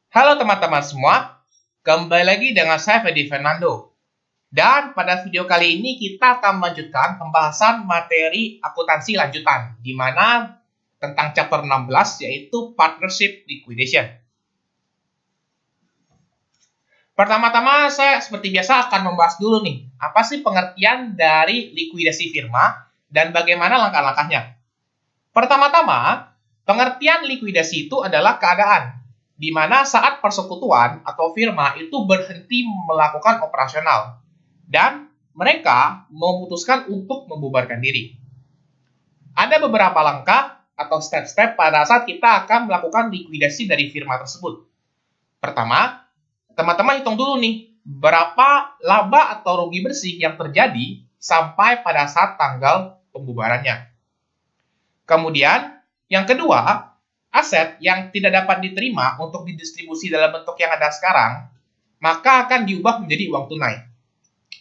Halo teman-teman semua, kembali lagi dengan saya Fedi Fernando. Dan pada video kali ini kita akan melanjutkan pembahasan materi akuntansi lanjutan, di mana tentang chapter 16 yaitu Partnership Liquidation. Pertama-tama saya seperti biasa akan membahas dulu nih, apa sih pengertian dari likuidasi firma dan bagaimana langkah-langkahnya. Pertama-tama, pengertian likuidasi itu adalah keadaan di mana saat persekutuan atau firma itu berhenti melakukan operasional dan mereka memutuskan untuk membubarkan diri. Ada beberapa langkah atau step-step pada saat kita akan melakukan likuidasi dari firma tersebut. Pertama, teman-teman hitung dulu nih, berapa laba atau rugi bersih yang terjadi sampai pada saat tanggal pembubarannya. Kemudian, yang kedua, aset yang tidak dapat diterima untuk didistribusi dalam bentuk yang ada sekarang, maka akan diubah menjadi uang tunai.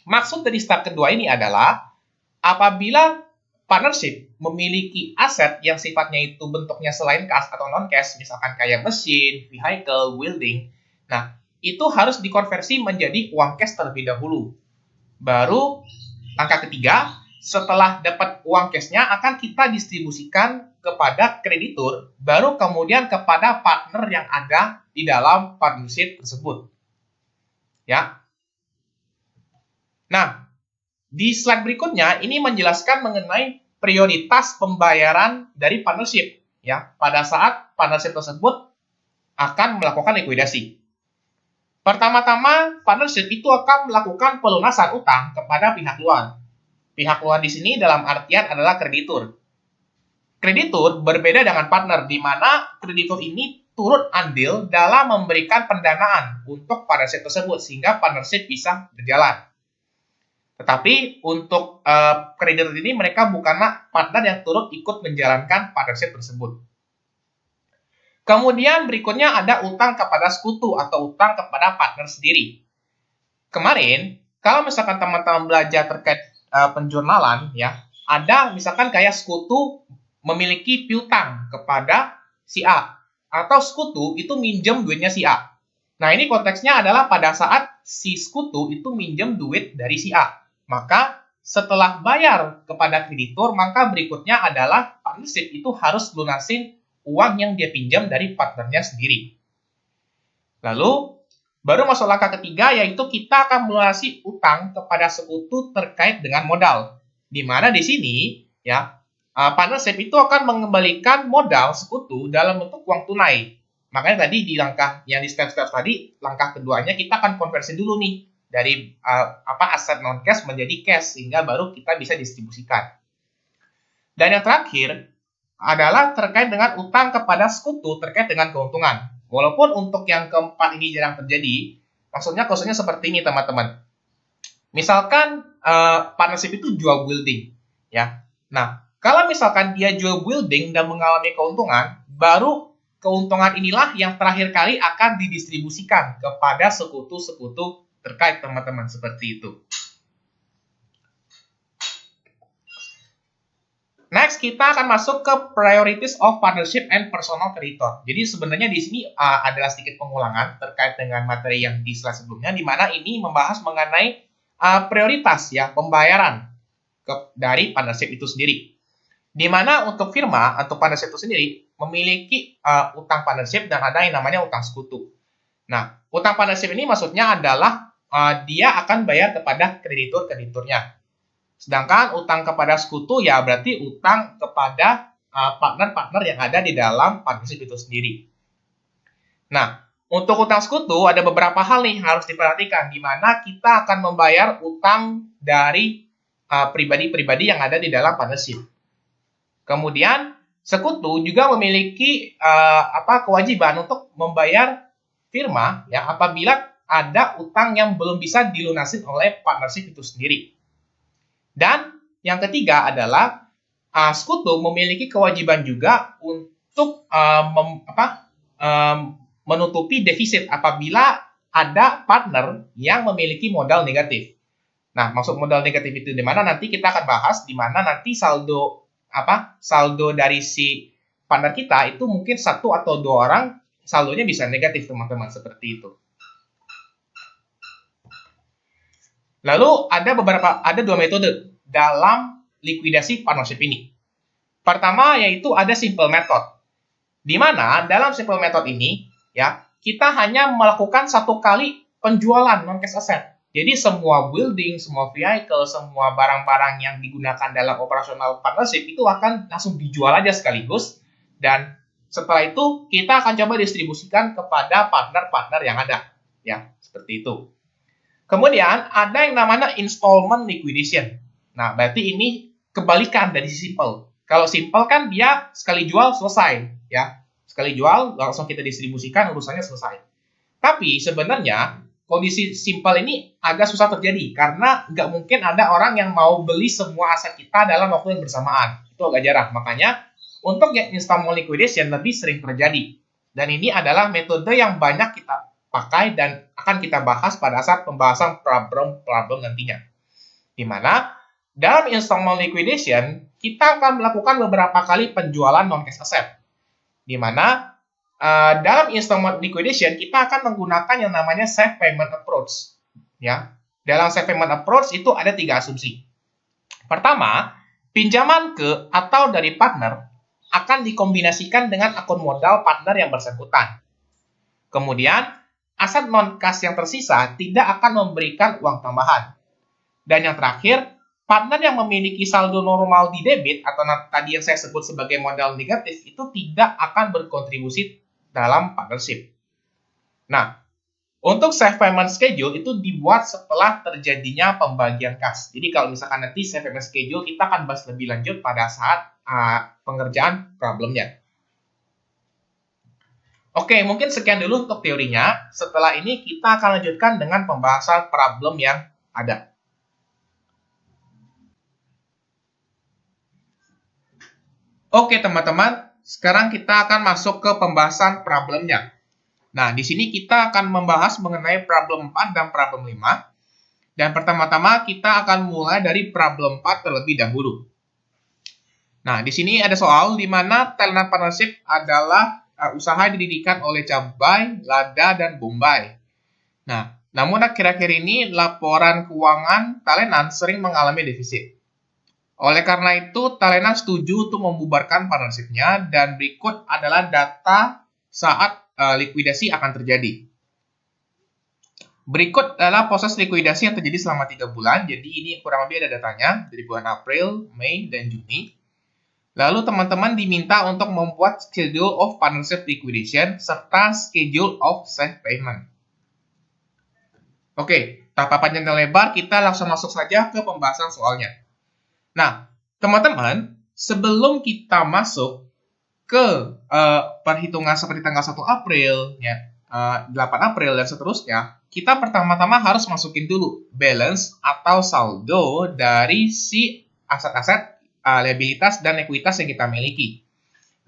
Maksud dari step kedua ini adalah, apabila partnership memiliki aset yang sifatnya itu bentuknya selain cash atau non-cash, misalkan kayak mesin, vehicle, building, nah, itu harus dikonversi menjadi uang cash terlebih dahulu. Baru, langkah ketiga, setelah dapat uang cashnya akan kita distribusikan kepada kreditur, baru kemudian kepada partner yang ada di dalam partnership tersebut. Ya. Nah, di slide berikutnya ini menjelaskan mengenai prioritas pembayaran dari partnership. Ya, pada saat partnership tersebut akan melakukan likuidasi. Pertama-tama, partnership itu akan melakukan pelunasan utang kepada pihak luar. Pihak luar di sini dalam artian adalah kreditur. Kreditur berbeda dengan partner, di mana kreditur ini turut andil dalam memberikan pendanaan untuk partnership tersebut, sehingga partnership bisa berjalan. Tetapi untuk kreditur ini mereka bukanlah partner yang turut ikut menjalankan partnership tersebut. Kemudian berikutnya ada utang kepada sekutu atau utang kepada partner sendiri. Kemarin, kalau misalkan teman-teman belajar terkait penjurnalan, ya, ada misalkan kayak sekutu memiliki piutang kepada si A, atau sekutu itu minjem duitnya si A. Nah, ini konteksnya adalah pada saat si sekutu itu minjem duit dari si A. Maka setelah bayar kepada kreditur, maka berikutnya adalah partnership itu harus lunasin uang yang dia pinjam dari partnernya sendiri. Lalu, baru masuk langkah ketiga, yaitu kita akan melunasi utang kepada sekutu terkait dengan modal. Di mana di sini, ya, partnership itu akan mengembalikan modal sekutu dalam bentuk uang tunai. Makanya tadi di langkah yang di step-step tadi, langkah keduanya kita akan konversi dulu nih dari aset non cash menjadi cash sehingga baru kita bisa distribusikan. Dan yang terakhir adalah terkait dengan utang kepada sekutu terkait dengan keuntungan. Walaupun untuk yang keempat ini jarang terjadi, maksudnya seperti ini teman-teman. Misalkan partnership itu jual building, ya. Nah, kalau misalkan dia jual building dan mengalami keuntungan, baru keuntungan inilah yang terakhir kali akan didistribusikan kepada sekutu-sekutu terkait teman-teman seperti itu. Next, kita akan masuk ke priorities of partnership and personal creditor. Jadi sebenarnya di sini adalah sedikit pengulangan terkait dengan materi yang di slide sebelumnya, di mana ini membahas mengenai prioritas ya pembayaran dari partnership itu sendiri. Di mana untuk firma atau partnership itu sendiri memiliki utang partnership dan ada yang namanya utang sekutu. Nah, utang partnership ini maksudnya adalah dia akan bayar kepada kreditur-krediturnya. Sedangkan utang kepada sekutu ya berarti utang kepada partner-partner yang ada di dalam partnership itu sendiri. Nah, untuk utang sekutu ada beberapa hal nih harus diperhatikan, di mana kita akan membayar utang dari pribadi-pribadi yang ada di dalam partnership. Kemudian sekutu juga memiliki kewajiban untuk membayar firma ya apabila ada utang yang belum bisa dilunasin oleh partnership itu sendiri. Dan yang ketiga adalah sekutu memiliki kewajiban juga untuk menutupi defisit apabila ada partner yang memiliki modal negatif. Nah, maksud modal negatif itu di mana nanti kita akan bahas di mana nanti saldo dari si partner kita itu mungkin 1 atau 2 orang saldonya bisa negatif, teman-teman, seperti itu. Lalu ada dua metode dalam likuidasi partnership ini. Pertama yaitu ada simple method, di mana dalam simple method ini ya kita hanya melakukan satu kali penjualan non cash asset. Jadi semua building, semua vehicle, semua barang-barang yang digunakan dalam operasional partnership itu akan langsung dijual aja sekaligus, dan setelah itu kita akan coba distribusikan kepada partner-partner yang ada, ya seperti itu. Kemudian ada yang namanya installment liquidation. Nah, berarti ini kebalikan dari simple. Kalau simple kan dia sekali jual selesai, ya. Sekali jual langsung kita distribusikan, urusannya selesai. Tapi sebenarnya kondisi simple ini agak susah terjadi karena nggak mungkin ada orang yang mau beli semua aset kita dalam waktu yang bersamaan. Itu agak jarang. Makanya untuk yang installment liquidation lebih sering terjadi. Dan ini adalah metode yang banyak kita pakai dan akan kita bahas pada saat pembahasan problem nantinya. Di mana dalam installment liquidation kita akan melakukan beberapa kali penjualan non cash asset. Di mana dalam installment liquidation kita akan menggunakan yang namanya safe payment approach. Ya, dalam safe payment approach itu ada 3 asumsi. Pertama, pinjaman ke atau dari partner akan dikombinasikan dengan akun modal partner yang bersangkutan. Kemudian, aset non-cash yang tersisa tidak akan memberikan uang tambahan. Dan yang terakhir, partner yang memiliki saldo normal di debit atau tadi yang saya sebut sebagai modal negatif itu tidak akan berkontribusi dalam partnership. Nah, untuk safe payment schedule itu dibuat setelah terjadinya pembagian kas. Jadi kalau misalkan nanti safe payment schedule kita akan bahas lebih lanjut pada saat pengerjaan problemnya. Oke, mungkin sekian dulu untuk teorinya. Setelah ini kita akan lanjutkan dengan pembahasan problem yang ada. Oke teman-teman, sekarang kita akan masuk ke pembahasan problemnya. Nah, di sini kita akan membahas mengenai problem 4 dan problem 5. Dan pertama-tama kita akan mulai dari problem 4 terlebih dahulu. Nah, di sini ada soal di mana Telenan Partnership adalah usaha yang didirikan oleh Cabai, Lada, dan Bombay. Nah, namun akhir-akhir ini laporan keuangan Telenan sering mengalami defisit. Oleh karena itu, Telenan setuju untuk membubarkan partnership-nya, dan berikut adalah data saat likuidasi akan terjadi. Berikut adalah proses likuidasi yang terjadi selama 3 bulan. Jadi ini kurang lebih ada datanya dari bulan April, Mei, dan Juni. Lalu teman-teman diminta untuk membuat schedule of partnership liquidation serta schedule of safe payment. Oke, tanpa panjang dan lebar, kita langsung masuk saja ke pembahasan soalnya. Nah, teman-teman, sebelum kita masuk ke perhitungan seperti tanggal 1 April, ya, 8 April, dan seterusnya, kita pertama-tama harus masukin dulu balance atau saldo dari si aset-aset, liabilitas, dan ekuitas yang kita miliki.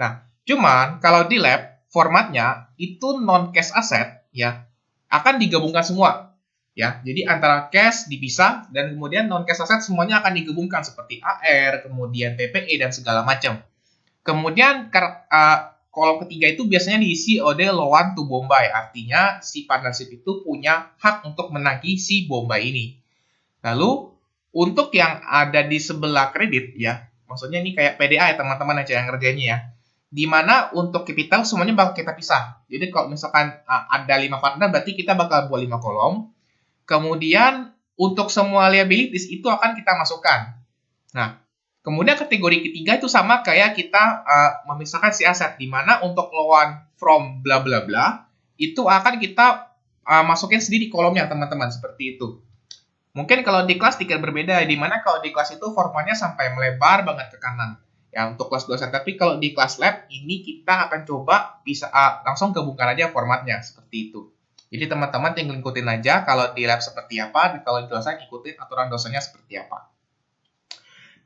Nah, cuman kalau di lab, formatnya itu non-cash asset, ya, akan digabungkan semua. Ya, jadi antara cash dipisah dan kemudian non-cash asset semuanya akan digabungkan seperti AR, kemudian PPE, dan segala macam. Kemudian kolom ketiga itu biasanya diisi oleh loan to Bombay, artinya si partnership itu punya hak untuk menagih si Bombay ini. Lalu untuk yang ada di sebelah kredit ya, maksudnya ini kayak PDA ya teman-teman aja yang ngerjainnya ya. Dimana untuk capital semuanya bakal kita pisah. Jadi kalau misalkan ada 5 partner berarti kita bakal buat 5 kolom. Kemudian untuk semua liabilities itu akan kita masukkan. Nah, kemudian kategori ketiga itu sama kayak kita memisahkan si aset, di mana untuk loan from bla bla bla itu akan kita masukin sendiri kolomnya teman-teman, seperti itu. Mungkin kalau di kelas sedikit berbeda, di mana kalau di kelas itu formatnya sampai melebar banget ke kanan ya untuk kelas dosen, tapi kalau di kelas lab ini kita akan coba bisa langsung gabungkan aja formatnya seperti itu. Jadi teman-teman tinggal ikutin aja kalau di lab seperti apa, kalau di dosen ikutin aturan dosennya seperti apa.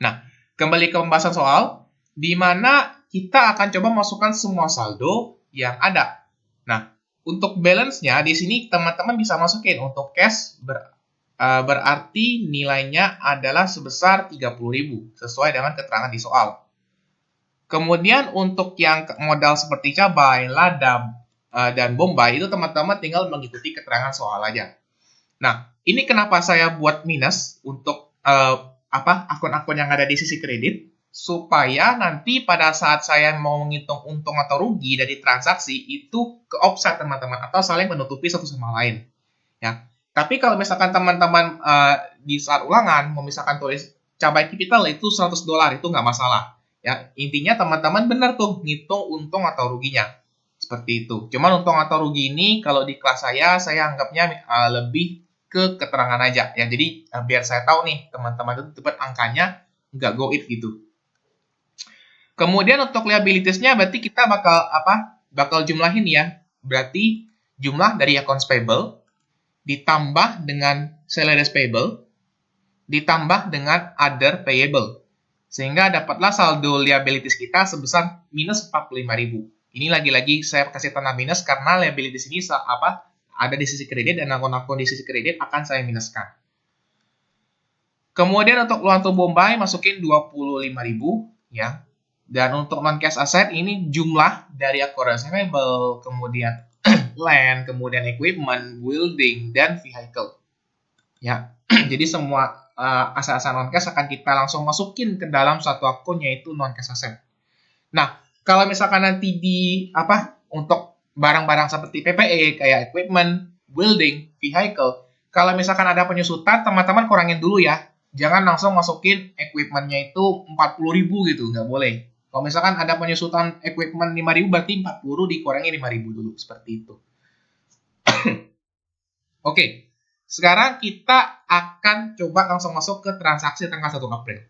Nah, kembali ke pembahasan soal, di mana kita akan coba masukkan semua saldo yang ada. Nah, untuk balance-nya di sini teman-teman bisa masukin untuk cash berarti nilainya adalah sebesar 30.000 sesuai dengan keterangan di soal. Kemudian untuk yang modal seperti Cabai, Lada, dan Bombay itu teman-teman tinggal mengikuti keterangan soal aja. Nah, ini kenapa saya buat minus untuk akun-akun yang ada di sisi kredit, supaya nanti pada saat saya mau menghitung untung atau rugi dari transaksi itu ke offset teman-teman, atau saling menutupi satu sama lain. Ya. Tapi kalau misalkan teman-teman di saat ulangan mau misalkan tulis cabai capital itu $100 itu nggak masalah. Ya, intinya teman-teman benar tuh ngitung untung atau ruginya. Seperti itu. Cuman untung atau rugi ini kalau di kelas saya anggapnya lebih ke keterangan aja. Ya, jadi biar saya tahu nih teman-teman itu dapat angkanya nggak goib gitu. Kemudian untuk liabilities-nya berarti kita bakal jumlahin ya. Berarti jumlah dari accounts payable ditambah dengan salaries payable ditambah dengan other payable. Sehingga dapatlah saldo liabilities kita sebesar minus 45.000. Ini lagi-lagi saya kasih tanda minus karena liabilities ini ada di sisi kredit dan akun-akun di sisi kredit akan saya minuskan. Kemudian untuk loan to Bombay masukin 25.000 ya. Dan untuk non cash asset ini jumlah dari akun receivable, kemudian land, kemudian equipment, building dan vehicle. Ya. Jadi semua aset-aset non cash akan kita langsung masukin ke dalam satu akun yaitu non cash asset. Nah, kalau misalkan nanti untuk barang-barang seperti PPE kayak equipment, building, vehicle, kalau misalkan ada penyusutan, teman-teman kurangin dulu ya. Jangan langsung masukin equipment-nya itu 40.000 gitu, nggak boleh. Kalau misalkan ada penyusutan equipment 5.000 berarti 40 dikurangi 5.000 dulu, seperti itu. Oke, sekarang kita akan coba langsung masuk ke transaksi tanggal 1 April.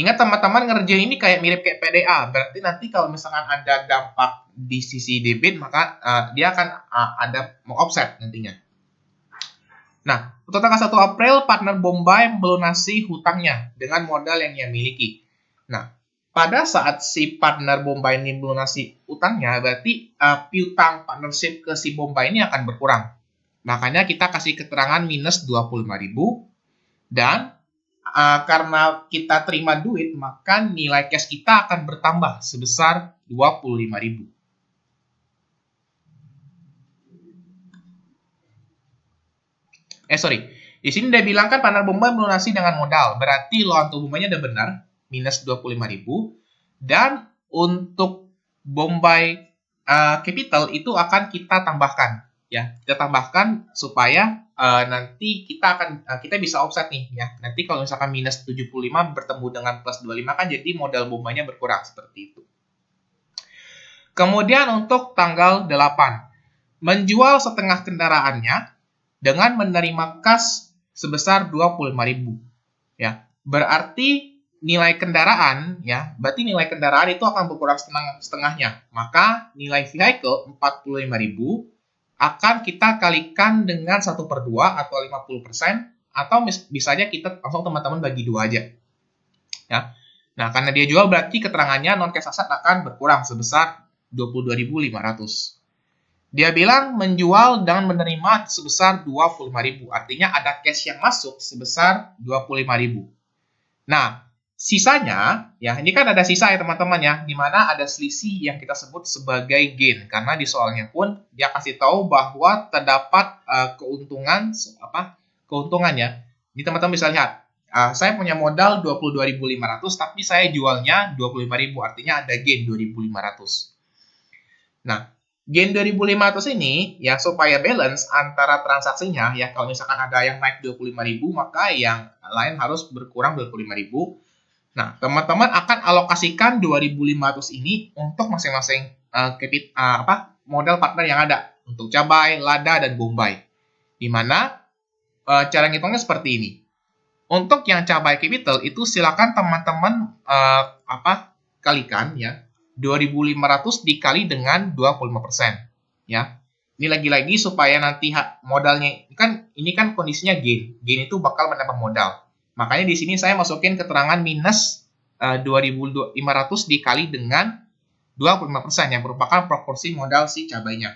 Ingat teman-teman ngerjain ini mirip kayak PDA, berarti nanti kalau misalkan ada dampak di sisi debit, maka dia akan ada offset nantinya. Nah, untuk tanggal 1 April, partner Bombay melunasi hutangnya dengan modal yang ia miliki. Nah, pada saat si partner Bombay ini melunasi hutangnya, berarti piutang partnership ke si Bombay ini akan berkurang. Makanya kita kasih keterangan minus 25.000 dan karena kita terima duit, maka nilai cash kita akan bertambah sebesar 25.000. Di sini dia bilang kan partner Bombay melunasi dengan modal, berarti loan to Bombay-nya udah benar, minus 25.000. Dan untuk Bombay capital itu akan kita tambahkan, ya. Kita tambahkan supaya nanti kita bisa offset nih ya. Nanti kalau misalkan minus 75 bertemu dengan plus 25 kan jadi modal Bombay-nya berkurang seperti itu. Kemudian untuk tanggal 8, menjual setengah kendaraannya dengan menerima kas sebesar 25.000 ya. Berarti nilai kendaraan ya, berarti nilai kendaraan itu akan berkurang setengahnya. Maka nilai vehicle 45.000 akan kita kalikan dengan 1/2 atau 50%, atau bisa aja kita langsung teman-teman bagi 2 aja. Ya. Nah, karena dia jual berarti keterangannya non cash asset akan berkurang sebesar 22.500. Dia bilang menjual dan menerima sebesar 25.000, artinya ada cash yang masuk sebesar 25.000. Nah, sisanya, ya ini kan ada sisa ya teman-teman ya, di mana ada selisih yang kita sebut sebagai gain, karena di soalnya pun dia kasih tahu bahwa terdapat keuntungannya. Ini teman-teman bisa lihat, saya punya modal 22.500, tapi saya jualnya 25.000, artinya ada gain 2.500. Nah, gain 2.500 ini ya supaya balance antara transaksinya ya, kalau misalkan ada yang naik 25.000 maka yang lain harus berkurang 25.000. Nah, teman-teman akan alokasikan 2.500 ini untuk masing-masing modal partner yang ada untuk cabai, lada dan Bombay. Di mana cara ngitungnya seperti ini. Untuk yang cabai capital itu silakan teman-teman kalikan ya. 2.500 dikali dengan 25%. Ya. Ini lagi-lagi supaya nanti modalnya ini kan kondisinya gain. Gain itu bakal menambah modal. Makanya di sini saya masukin keterangan minus 2.500 dikali dengan 25% yang merupakan proporsi modal si cabainya.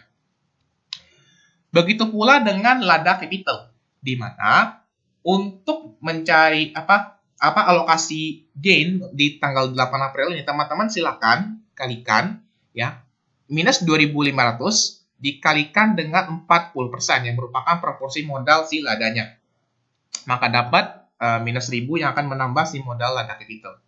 Begitu pula dengan lada capital, di mana untuk mencari alokasi gain di tanggal 8 April ini teman-teman silakan kalikan ya minus 2.500 dikalikan dengan 40% yang merupakan proporsi modal si ladanya. Maka dapat minus 1.000 yang akan menambah si modal lada capital.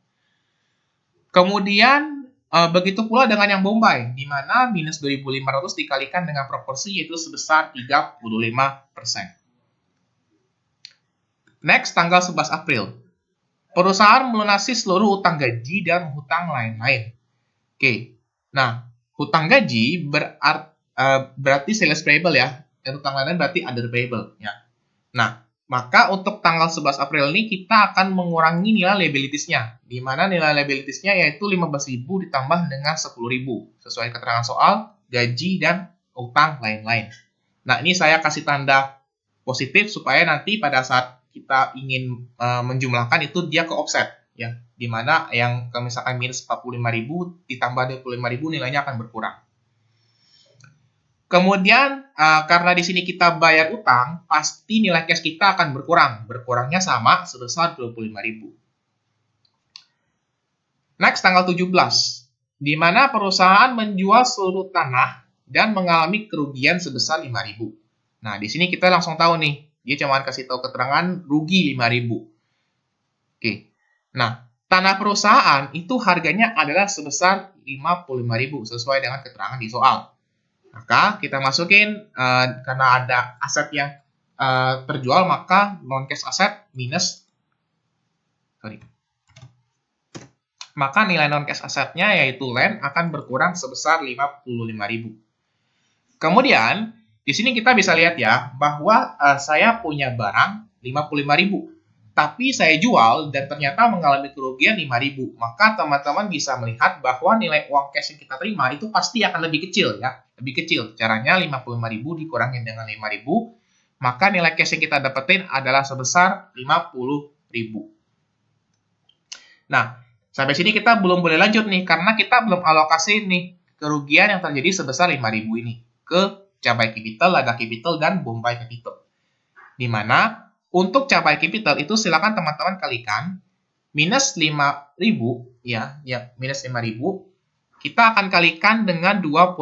Kemudian begitu pula dengan yang Bombay, di mana minus 2.500 dikalikan dengan proporsi yaitu sebesar 35%. Next, tanggal 11 April. Perusahaan melunasi seluruh hutang gaji dan hutang lain-lain. Oke, nah hutang gaji berarti sales payable ya, dan hutang lain-lain berarti other payable ya. Nah, maka untuk tanggal 11 April ini kita akan mengurangi nilai liabilities-nya, di mana nilai liabilities-nya yaitu 15.000 ditambah dengan 10.000 sesuai keterangan soal, gaji, dan utang lain-lain. Nah, ini saya kasih tanda positif supaya nanti pada saat kita ingin menjumlahkan itu dia ke offset ya, di mana yang misalkan minus 45.000 ditambah 25.000 nilainya akan berkurang. Kemudian karena di sini kita bayar utang, pasti nilai cash kita akan berkurang. Berkurangnya sama sebesar 25.000. Next, tanggal 17. Di mana perusahaan menjual seluruh tanah dan mengalami kerugian sebesar 5.000. Nah, di sini kita langsung tahu nih, dia cuma kasih tahu keterangan rugi 5.000. Oke. Nah, tanah perusahaan itu harganya adalah sebesar 55.000 sesuai dengan keterangan di soal. Maka kita masukin karena ada aset yang terjual, maka non cash aset minus maka nilai non cash asetnya yaitu land akan berkurang sebesar 55.000. Kemudian di sini kita bisa lihat ya bahwa saya punya barang 55.000, tapi saya jual dan ternyata mengalami kerugian 5.000. Maka teman-teman bisa melihat bahwa nilai uang cash yang kita terima itu pasti akan lebih kecil ya. Lebih kecil. Caranya 55.000 dikurangin dengan 5.000, maka nilai cash yang kita dapetin adalah sebesar 50.000. Nah, sampai sini kita belum boleh lanjut nih, karena kita belum alokasi nih kerugian yang terjadi sebesar 5.000 ini ke Cabai Capital, Lada Capital, dan Bombay Capital. Di mana untuk Cabai Capital itu silakan teman-teman kalikan minus 5.000 ya, minus 5.000 kita akan kalikan dengan 25%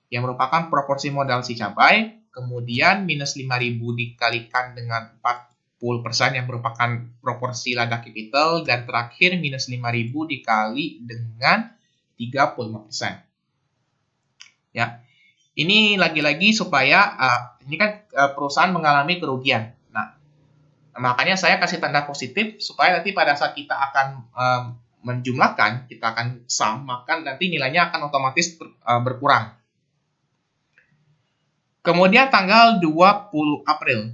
yang merupakan proporsi modal si cabai, kemudian minus 5.000 dikalikan dengan 40% yang merupakan proporsi lada capital, dan terakhir minus 5.000 dikali dengan 35%. Ya. Ini lagi-lagi supaya ini kan perusahaan mengalami kerugian. Nah, makanya saya kasih tanda positif supaya nanti pada saat kita akan menjumlahkan, kita akan sum, maka nanti nilainya akan otomatis berkurang. Kemudian tanggal 20 April,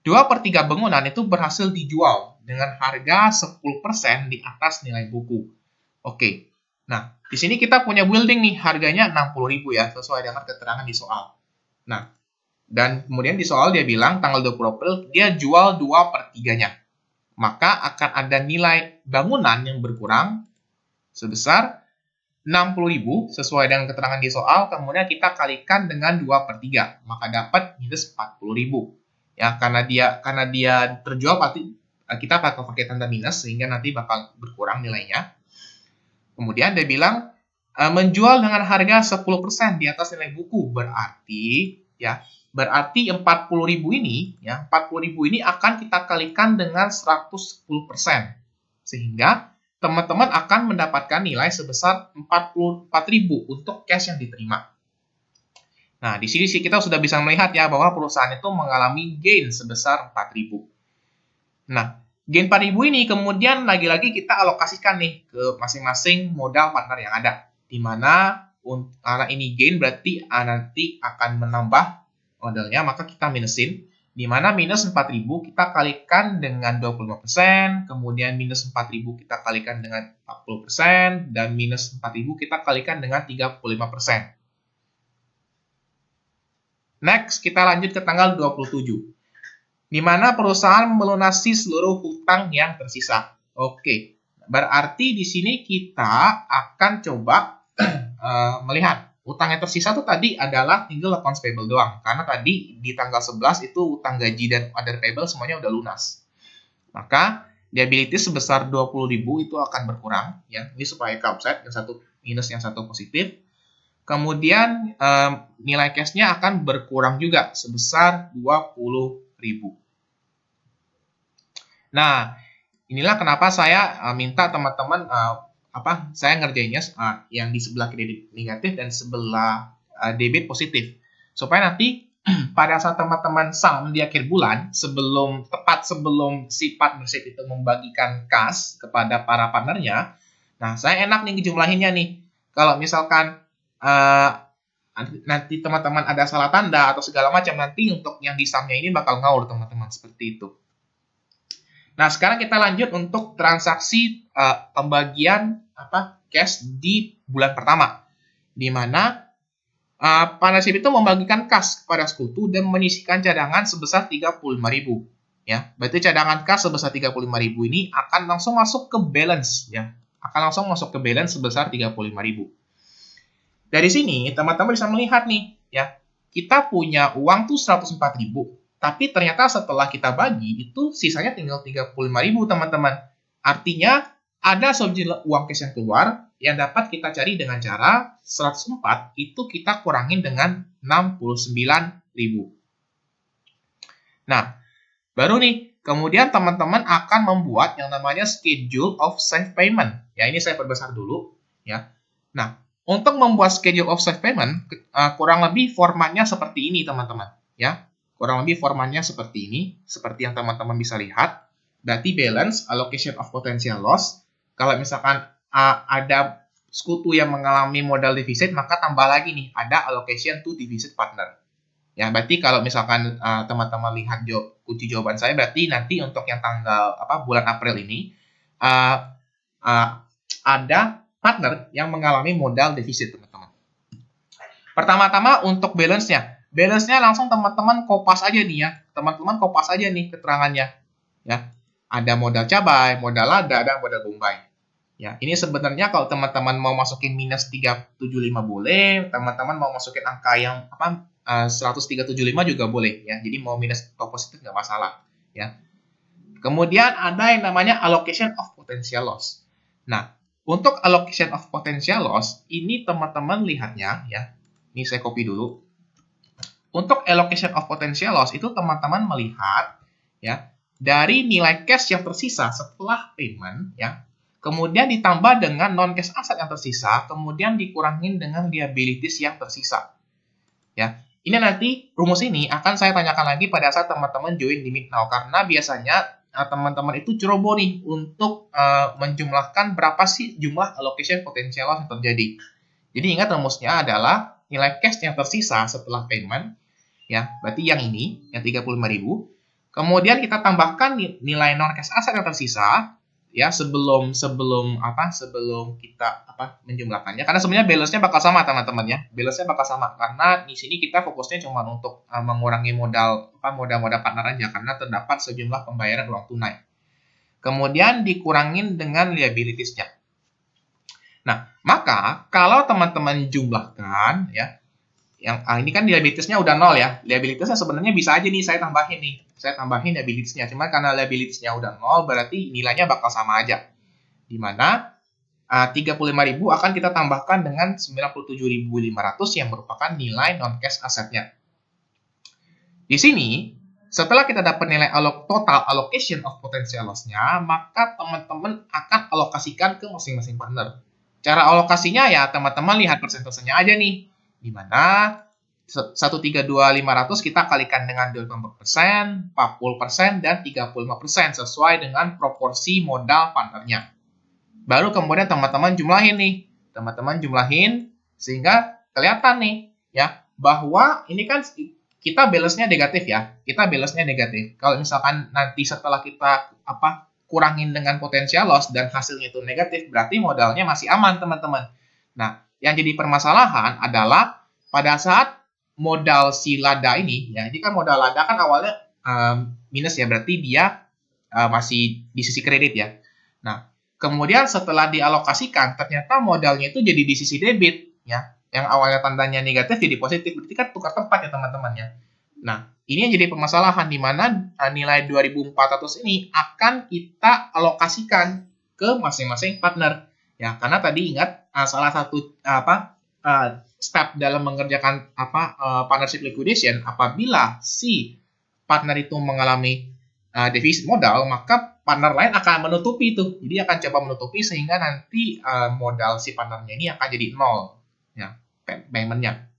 2/3 bangunan itu berhasil dijual dengan harga 10% di atas nilai buku. Oke. Nah, di sini kita punya building nih, harganya 60.000 ya, sesuai dengan keterangan di soal. Nah, dan kemudian di soal dia bilang tanggal 20 April dia jual 2/3-nya. Maka akan ada nilai bangunan yang berkurang sebesar 60.000 sesuai dengan keterangan di soal, kemudian kita kalikan dengan 2/3, maka dapat minus 40.000. Ya, karena dia terjual pasti kita pakai tanda minus sehingga nanti bakal berkurang nilainya. Kemudian dia bilang menjual dengan harga 10% di atas nilai buku, berarti 40.000 ini ya, 40.000 ini akan kita kalikan dengan 110%. Sehingga teman-teman akan mendapatkan nilai sebesar 44.000 untuk cash yang diterima. Nah, di sini kita sudah bisa melihat ya bahwa perusahaan itu mengalami gain sebesar 4.000. Nah, gain 4.000 ini kemudian lagi-lagi kita alokasikan nih ke masing-masing modal partner yang ada. Di mana karena ini gain berarti nanti akan menambah modalnya, maka kita minusin. Di mana minus 4.000 kita kalikan dengan 25%, kemudian minus 4.000 kita kalikan dengan 40%, dan minus 4.000 kita kalikan dengan 35%. Next, kita lanjut ke tanggal 27. Di mana perusahaan melunasi seluruh hutang yang tersisa. Oke, berarti di sini kita akan coba melihat utang yang tersisa itu tadi adalah tinggal accounts payable doang. Karena tadi di tanggal 11 itu utang gaji dan other payable semuanya udah lunas. Maka liability sebesar 20.000 itu akan berkurang. Ya, ini supaya ke offset, yang satu minus, yang satu positif. kemudian nilai cashnya akan berkurang juga sebesar 20.000. Nah, inilah kenapa saya minta teman-teman saya ngerjainnya yang di sebelah kredit negatif dan sebelah debit positif. Supaya nanti pada saat teman-teman sum di akhir bulan, tepat sebelum si partnership itu membagikan kas kepada para partnernya, nah saya enak nih ngejumlahinnya nih. Kalau misalkan nanti teman-teman ada salah tanda atau segala macam, nanti untuk yang di sumnya ini bakal ngawur teman-teman, seperti itu. Nah, sekarang kita lanjut untuk transaksi pembagian cash di bulan pertama, di mana partnership itu membagikan kas kepada sekutu dan menyisihkan cadangan sebesar 35.000. Ya, berarti cadangan kas sebesar 35.000 ini akan langsung masuk ke balance, ya. Akan langsung masuk ke balance sebesar 35.000. Dari sini, teman-teman bisa melihat nih, ya. Kita punya uang tuh 104.000, tapi ternyata setelah kita bagi, itu sisanya tinggal 35.000, teman-teman. Artinya, ada sejumlah uang cash yang keluar, yang dapat kita cari dengan cara 104 itu kita kurangin dengan 69.000. Nah, baru nih, kemudian teman-teman akan membuat yang namanya schedule of safe payment. Ya, ini saya perbesar dulu, ya. Nah, untuk membuat schedule of safe payment, kurang lebih formatnya seperti ini, teman-teman, ya. Kurang lebih formatnya seperti ini, seperti yang teman-teman bisa lihat. Berarti balance, allocation of potential loss. Kalau misalkan ada sekutu yang mengalami modal defisit, maka tambah lagi nih, ada allocation to deficit partner. Ya, berarti kalau misalkan teman-teman lihat kunci jawaban saya, berarti nanti untuk yang tanggal bulan April ini ada partner yang mengalami modal defisit, teman-teman. Pertama-tama untuk balance-nya. Balance-nya langsung teman-teman kopas aja nih ya. Teman-teman kopas aja nih keterangannya. Ya. Ada modal cabai, modal lada, dan modal bombay. Ya, ini sebenarnya kalau teman-teman mau masukin minus 375 boleh, teman-teman mau masukin angka yang 1375 juga boleh ya. Jadi mau minus atau positif nggak masalah ya. Kemudian ada yang namanya allocation of potential loss. Nah, untuk allocation of potential loss ini teman-teman lihatnya ya. Ini saya copy dulu. Untuk allocation of potential loss itu teman-teman melihat ya dari nilai cash yang tersisa setelah payment ya. Kemudian ditambah dengan non-cash aset yang tersisa, kemudian dikurangin dengan liabilities yang tersisa. Ya, ini nanti rumus ini akan saya tanyakan lagi pada saat teman-teman join Limit Now, karena biasanya teman-teman itu ceroboh nih untuk menjumlahkan berapa sih jumlah allocation potential loss yang terjadi. Jadi ingat rumusnya adalah nilai cash yang tersisa setelah payment, ya, berarti yang ini, yang 35.000. Kemudian kita tambahkan nilai non-cash aset yang tersisa, ya sebelum kita menjumlahkannya, karena sebenarnya balance-nya bakal sama teman-teman ya, balance-nya bakal sama karena di sini kita fokusnya cuma untuk mengurangi modal partner aja karena terdapat sejumlah pembayaran uang tunai. Kemudian dikurangin dengan liabilities-nya. Nah, maka kalau teman-teman jumlahkan ya, yang ini kan liabilities-nya udah 0 ya. Liabilities-nya sebenarnya bisa aja nih saya tambahin nih. Saya tambahin liabilities-nya. Cuma karena liabilities-nya udah 0 berarti nilainya bakal sama aja. Di mana 35.000 akan kita tambahkan dengan 97.500 yang merupakan nilai non-cash asetnya. Di sini, setelah kita dapat nilai total allocation of potential loss-nya, maka teman-teman akan alokasikan ke masing-masing partner. Cara alokasinya ya teman-teman lihat persentasenya aja nih. Di mana 132.500 kita kalikan dengan 24%, 40%, dan 35% sesuai dengan proporsi modal partnernya. Baru kemudian teman-teman jumlahin nih. Teman-teman jumlahin sehingga kelihatan nih ya bahwa ini kan kita balance-nya negatif ya. Kita balance-nya negatif. Kalau misalkan nanti setelah kita kurangin dengan potensial loss dan hasilnya itu negatif, berarti modalnya masih aman, teman-teman. Nah, yang jadi permasalahan adalah pada saat modal si lada ini, ya ini kan modal lada kan awalnya minus ya, berarti dia masih di sisi kredit ya. Nah, kemudian setelah dialokasikan, ternyata modalnya itu jadi di sisi debit, ya. Yang awalnya tandanya negatif jadi positif, berarti kan tukar tempat ya teman-teman ya. Nah, ini yang jadi permasalahan di mana nilai 2.400 ini akan kita alokasikan ke masing-masing partner. Ya, karena tadi ingat salah satu step dalam mengerjakan partnership liquidation. Apabila si partner itu mengalami defisit modal, maka partner lain akan menutupi itu. Jadi akan coba menutupi sehingga nanti modal si partnernya ini akan jadi nol, ya, paymentnya.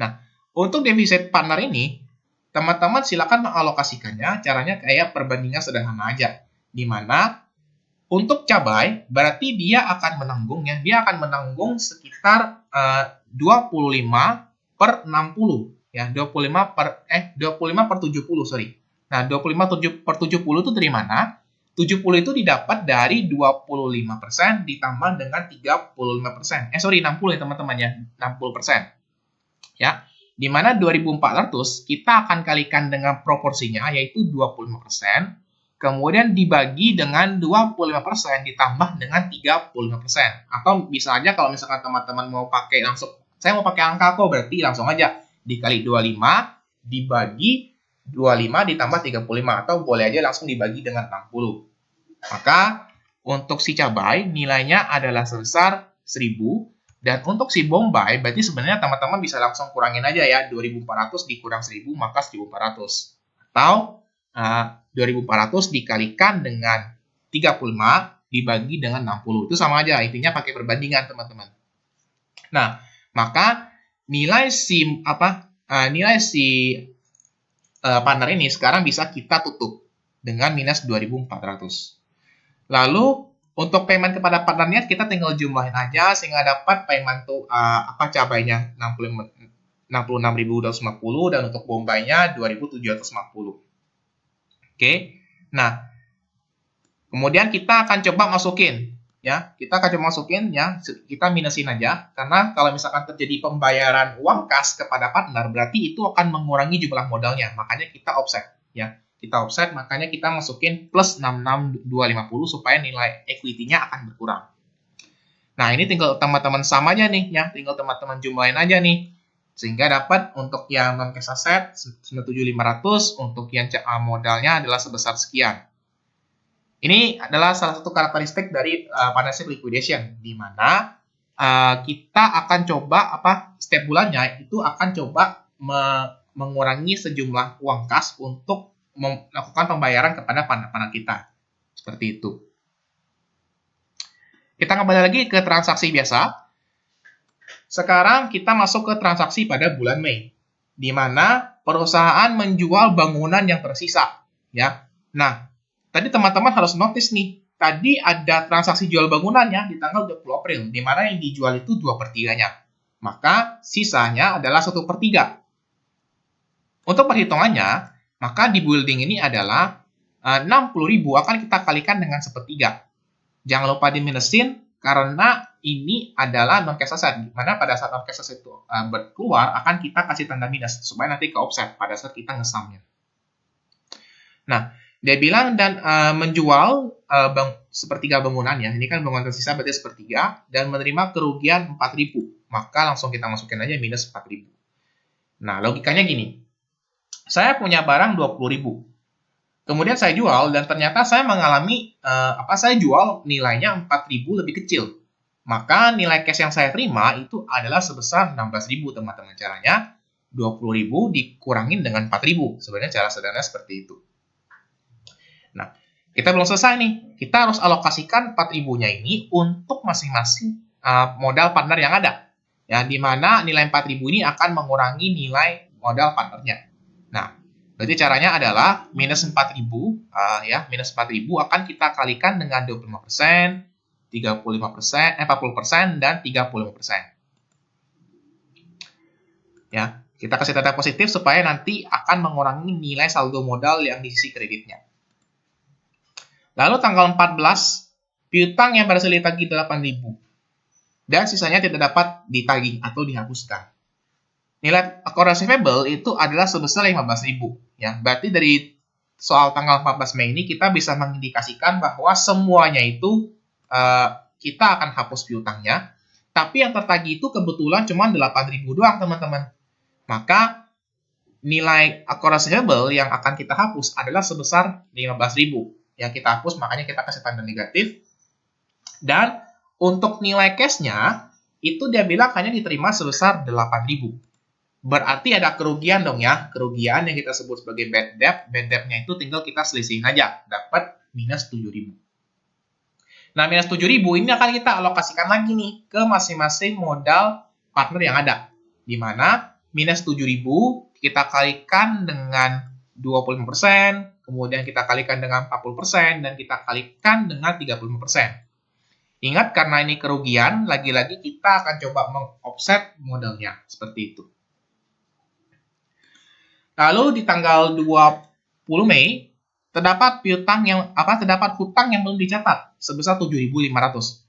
Nah, untuk defisit partner ini, teman-teman silakan mengalokasikannya. Caranya kayak perbandingan sederhana aja, di mana untuk cabai, berarti dia akan menanggung, ya. Dia akan menanggung sekitar 25 per 60. Ya, 25 per 70, sorry. Nah, 25 per 70 itu dari mana? 70 itu didapat dari 25% ditambah dengan 35%. 60 ya teman-teman ya, 60%. Ya, di mana 2.400 kita akan kalikan dengan proporsinya, yaitu 25%. Kemudian dibagi dengan 25% ditambah dengan 35%. Atau bisa aja kalau misalkan teman-teman mau pakai langsung, saya mau pakai angka kok, berarti langsung aja dikali 25 dibagi 25 ditambah 35. Atau boleh aja langsung dibagi dengan 60. Maka untuk si cabai nilainya adalah sebesar 1.000. Dan untuk si Bombay, berarti sebenarnya teman-teman bisa langsung kurangin aja ya. 2.400 dikurang 1.000 maka 1.400. Atau 2.400 dikalikan dengan 35 dibagi dengan 60. Itu sama aja, intinya pakai perbandingan teman-teman. Nah, maka nilai si partner ini sekarang bisa kita tutup dengan minus 2.400. Lalu untuk payment kepada partnernya kita tinggal jumlahin aja sehingga dapat payment tuh cabainya 66.250 dan untuk Bombaynya 2.750. Oke. Nah, kemudian kita akan coba masukin ya. Kita akan coba masukin ya. Kita minusin aja karena kalau misalkan terjadi pembayaran uang kas kepada partner berarti itu akan mengurangi jumlah modalnya. Makanya kita offset ya. Kita offset, makanya kita masukin plus 66.250 supaya nilai equity-nya akan berkurang. Nah, ini tinggal teman-teman sama aja nih ya, tinggal teman-teman jumlahin aja nih. Sehingga dapat untuk yang non cash asset 97.500, untuk yang modalnya adalah sebesar sekian. Ini adalah salah satu karakteristik dari partnership liquidation, di mana kita akan coba setiap bulannya itu akan coba mengurangi sejumlah uang kas untuk melakukan pembayaran kepada partner kita. Seperti itu. Kita kembali lagi ke transaksi biasa. Sekarang kita masuk ke transaksi pada bulan Mei, di mana perusahaan menjual bangunan yang tersisa. Ya. Nah, tadi teman-teman harus notice nih, tadi ada transaksi jual bangunannya di tanggal 20 April, di mana yang dijual itu 2/3-nya. Maka sisanya adalah 1/3. Untuk perhitungannya, maka di building ini adalah 60.000 akan kita kalikan dengan 1/3. Jangan lupa diminusin karena ini adalah non cash asset, di mana pada saat non cash asset itu keluar akan kita kasih tanda minus supaya nanti ke offset pada saat kita ngesamnya. Nah, dia bilang dan menjual 1/3 bangunan ya. Ini kan bangunan tersisa berarti 1/3 dan menerima kerugian 4.000. Maka langsung kita masukin aja minus 4.000. Nah, logikanya gini. Saya punya barang 20.000. Kemudian saya jual dan ternyata saya mengalami saya jual nilainya 4.000 lebih kecil. Maka nilai cash yang saya terima itu adalah sebesar 16.000 teman-teman. Caranya 20.000 dikurangin dengan 4.000. Sebenarnya cara sederhana seperti itu. Nah, kita belum selesai nih. Kita harus alokasikan 4.000-nya ini untuk masing-masing modal partner yang ada. Ya, di mana nilai 4.000 ini akan mengurangi nilai modal partnernya. Nah, berarti caranya adalah minus 4.000, minus 4.000 akan kita kalikan dengan 25%, 35%, 40%, dan 35%. Ya, kita kasih tanda positif supaya nanti akan mengurangi nilai saldo modal yang di sisi kreditnya. Lalu tanggal 14, piutang yang berhasil ditagih 8.000. Dan sisanya tidak dapat ditagih atau dihapuskan. Nilai accounts receivable itu adalah sebesar 15.000. Ya, berarti dari soal tanggal 14 Mei ini kita bisa mengindikasikan bahwa semuanya itu kita akan hapus piutangnya. Tapi yang tertagih itu kebetulan cuma 8.000 doang, teman-teman. Maka nilai accounts receivable yang akan kita hapus adalah sebesar 15.000. Yang kita hapus, makanya kita kasih tanda negatif. Dan untuk nilai cash-nya, itu dia bilang hanya diterima sebesar 8.000. Berarti ada kerugian dong ya. Kerugian yang kita sebut sebagai bad debt. Bad debt-nya itu tinggal kita selisihin aja. Dapat minus 7.000. Nah, minus 7.000 ini akan kita alokasikan lagi nih ke masing-masing modal partner yang ada. Di mana minus 7.000 kita kalikan dengan 25%, kemudian kita kalikan dengan 40%, dan kita kalikan dengan 35%. Ingat, karena ini kerugian, lagi-lagi kita akan coba meng-offset modalnya. Seperti itu. Lalu di tanggal 20 Mei, terdapat hutang yang belum dicatat sebesar 7.500.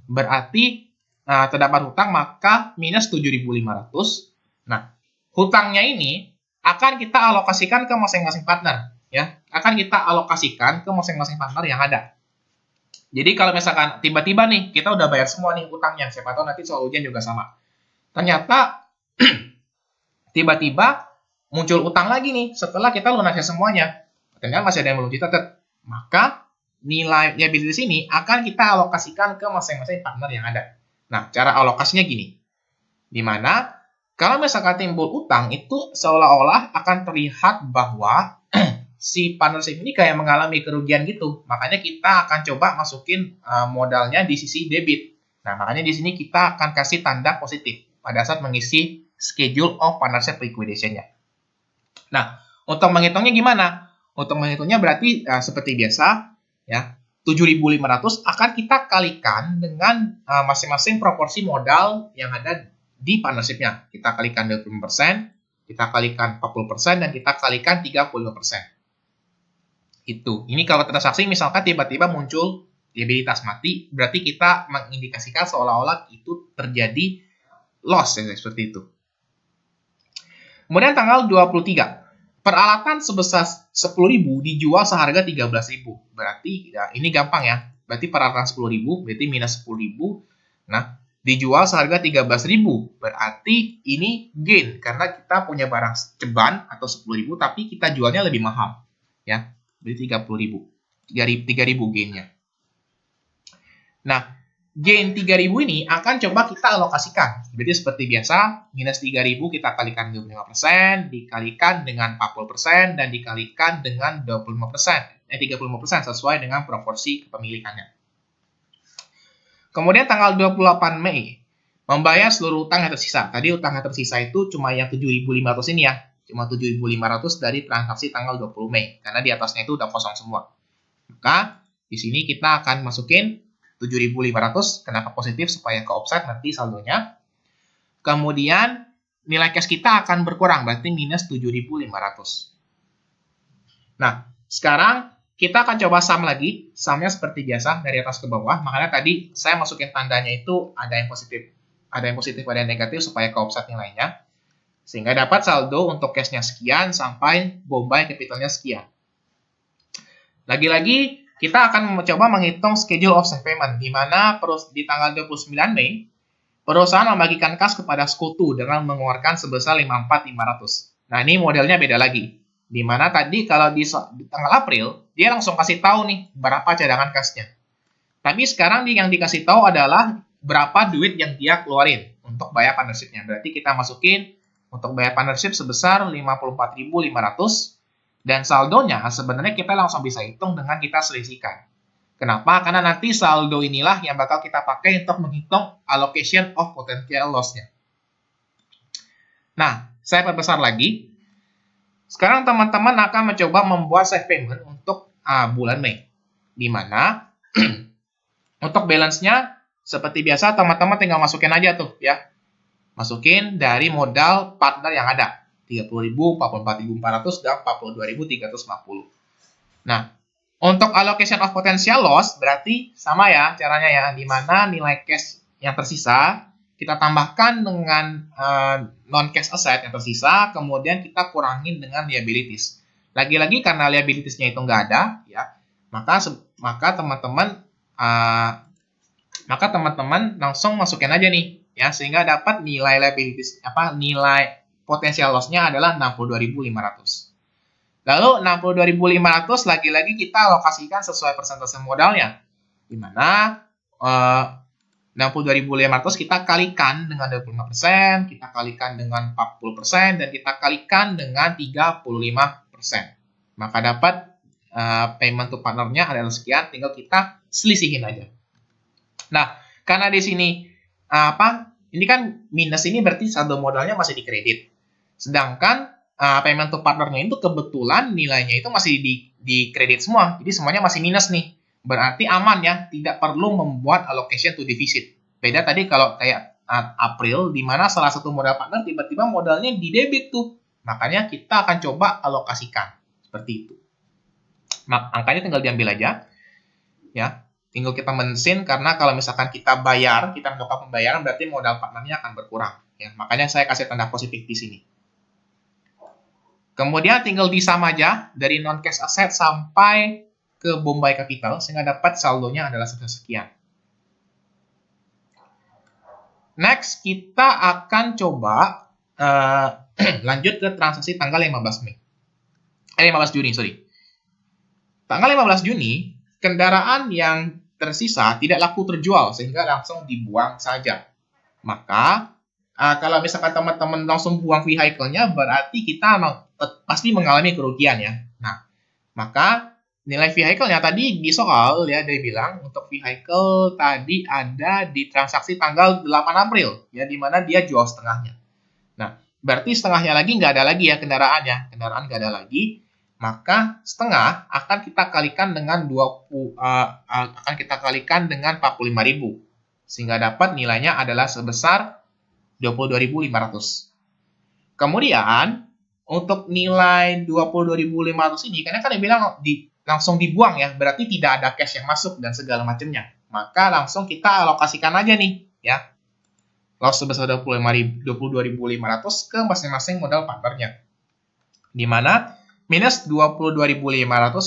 Berarti terdapat hutang maka minus 7.500. Nah, hutangnya ini akan kita alokasikan ke masing-masing partner, ya. Akan kita alokasikan ke masing-masing partner yang ada. Jadi kalau misalkan tiba-tiba nih kita udah bayar semua nih hutangnya, siapa tahu nanti soal ujian juga sama. Ternyata tiba-tiba muncul utang lagi nih setelah kita lunasin semuanya. Ternyata masih ada yang belum dicatat. Maka nilai liabilities ini akan kita alokasikan ke masing-masing partner yang ada. Nah, cara alokasinya gini. Dimana kalau misalkan timbul utang itu seolah-olah akan terlihat bahwa si partnership ini kayak mengalami kerugian gitu. Makanya kita akan coba masukin modalnya di sisi debit. Nah, makanya di sini kita akan kasih tanda positif pada saat mengisi schedule of partnership liquidation-nya. Nah, untuk menghitungnya gimana? Untuk menghitungnya berarti seperti biasa, ya, 7.500 akan kita kalikan dengan masing-masing proporsi modal yang ada di partnership-nya. Kita kalikan 20%, kita kalikan 40%, dan kita kalikan 35%. Itu. Ini kalau transaksi misalkan tiba-tiba muncul liabilitas mati, berarti kita mengindikasikan seolah-olah itu terjadi loss, ya, seperti itu. Kemudian tanggal 23, peralatan sebesar 10.000 dijual seharga 13.000. Berarti ya, ini gampang ya. Berarti peralatan 10.000 berarti minus 10.000. Nah, dijual seharga 13.000. Berarti ini gain karena kita punya barang ceban atau 10.000 tapi kita jualnya lebih mahal. Ya, berarti 30.000. 3.000 gainnya. Nah, gain 3.000 ini akan coba kita alokasikan. Berarti seperti biasa, minus 3.000 kita kalikan 25%, dikalikan dengan 40%, dan dikalikan dengan 35% sesuai dengan proporsi kepemilikannya. Kemudian tanggal 28 Mei, membayar seluruh utang yang tersisa. Tadi utang yang tersisa itu cuma yang 7.500 ini ya. Cuma 7.500 dari transaksi tanggal 20 Mei. Karena di atasnya itu udah kosong semua. Maka, di sini kita akan masukin 7.500 kenapa positif supaya ke offset nanti saldonya. Kemudian nilai cash kita akan berkurang berarti minus 7.500. Nah, sekarang kita akan coba sum lagi. Sumnya seperti biasa dari atas ke bawah. Makanya tadi saya masukin tandanya itu ada yang positif, ada yang negatif supaya ke offset nilainya. Sehingga dapat saldo untuk cashnya sekian sampai Bombay capitalnya sekian. Lagi-lagi kita akan mencoba menghitung schedule of safe payment, di mana di tanggal 29 Mei, perusahaan membagikan kas kepada sekutu dengan mengeluarkan sebesar 54.500. Nah, ini modelnya beda lagi. Di mana tadi kalau di tanggal April, dia langsung kasih tahu nih berapa cadangan kasnya. Tapi sekarang yang dikasih tahu adalah berapa duit yang dia keluarin untuk bayar partnership-nya. Berarti kita masukin untuk bayar partnership sebesar 54.500. Dan saldonya sebenarnya kita langsung bisa hitung dengan kita selisihkan. Kenapa? Karena nanti saldo inilah yang bakal kita pakai untuk menghitung allocation of potential loss-nya. Nah, saya perbesar lagi. Sekarang teman-teman akan mencoba membuat safe payment untuk bulan Mei. Di mana untuk balance-nya seperti biasa teman-teman tinggal masukin aja tuh ya. Masukin dari modal partner yang ada. 30.000, 44.400, dan 42.350. Nah, untuk allocation of potential loss berarti sama ya caranya ya, di mana nilai cash yang tersisa kita tambahkan dengan non-cash asset yang tersisa, kemudian kita kurangin dengan liabilities. Lagi-lagi karena liabilitiesnya itu nggak ada, ya, maka teman-teman langsung masukin aja nih, ya, sehingga dapat nilai liabilities nilai potensial loss-nya adalah 62.500. Lalu 62.500 lagi-lagi kita alokasikan sesuai persentase modalnya. Di mana 62.500 kita kalikan dengan 25%, kita kalikan dengan 40%, dan kita kalikan dengan 35%. Maka dapat payment to partnernya adalah sekian, tinggal kita selisihin aja. Nah, karena di sini ini kan minus ini berarti saldo modalnya masih dikredit. Sedangkan payment to partnernya itu kebetulan nilainya itu masih di kredit semua. Jadi semuanya masih minus nih. Berarti aman ya, tidak perlu membuat allocation to deficit. Beda tadi kalau kayak April, di mana salah satu modal partner tiba-tiba modalnya di debit tuh. Makanya kita akan coba alokasikan. Seperti itu. Angkanya tinggal diambil aja. Ya, tinggal kita mensin, karena kalau misalkan kita bayar, kita melakukan pembayaran, berarti modal partnernya akan berkurang. Ya, makanya saya kasih tanda positif di sini. Kemudian tinggal disam aja dari non-cash asset sampai ke Bombay Capital, sehingga dapat saldonya adalah sekian. Next, kita akan coba lanjut ke transaksi tanggal 15 Juni, sorry. Tanggal 15 Juni, kendaraan yang tersisa tidak laku terjual, sehingga langsung dibuang saja. Maka, kalau misalkan teman-teman langsung buang vehicle-nya, berarti kita pasti mengalami kerugian ya. Nah, maka nilai vehicle-nya tadi di soal ya, dia bilang untuk vehicle tadi ada di transaksi tanggal 8 April, ya, di mana dia jual setengahnya. Nah, berarti setengahnya lagi nggak ada lagi ya kendaraannya. Kendaraan nggak ada lagi, maka setengah akan kita kalikan dengan 45.000, sehingga dapat nilainya adalah sebesar 22.500. Kemudian untuk nilai 22.500 ini, karena kan dia bilang langsung dibuang ya, berarti tidak ada cash yang masuk dan segala macamnya. Maka langsung kita alokasikan aja nih ya. Loss sebesar 22.500 ke masing-masing modal partnernya. Di mana minus 22.500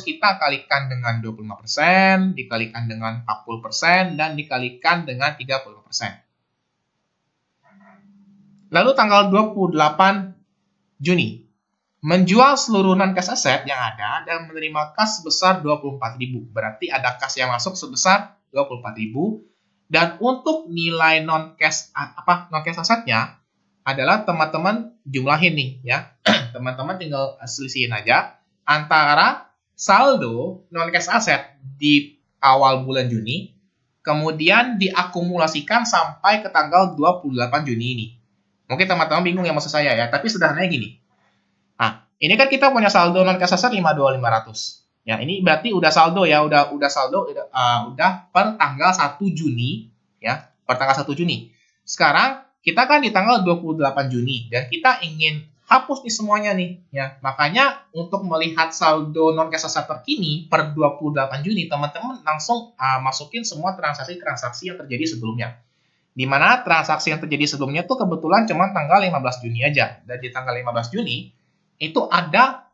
kita kalikan dengan 25%, dikalikan dengan 40%, dan dikalikan dengan 30%. Lalu tanggal 28 Juni, menjual seluruh non-cash asset yang ada dan menerima kas sebesar 24.000. Berarti ada kas yang masuk sebesar 24.000. Dan untuk nilai non-cash asetnya adalah teman-teman jumlahin nih ya. Teman-teman tinggal selisihin aja antara saldo non-cash aset di awal bulan Juni, kemudian diakumulasikan sampai ke tanggal 28 Juni ini. Mungkin teman-teman bingung ya maksud saya ya, tapi sederhananya gini. Nah, ini kan kita punya saldo non-cash asset 52.500. Ya, ini berarti udah saldo ya, udah saldo per tanggal 1 Juni ya, per tanggal 1 Juni. Sekarang kita kan di tanggal 28 Juni dan kita ingin hapus nih semuanya nih ya. Makanya untuk melihat saldo non-cash asset terkini per 28 Juni, teman-teman langsung masukin semua transaksi-transaksi yang terjadi sebelumnya. Di mana transaksi yang terjadi sebelumnya tuh kebetulan cuma tanggal 15 Juni aja. Dan di tanggal 15 Juni itu ada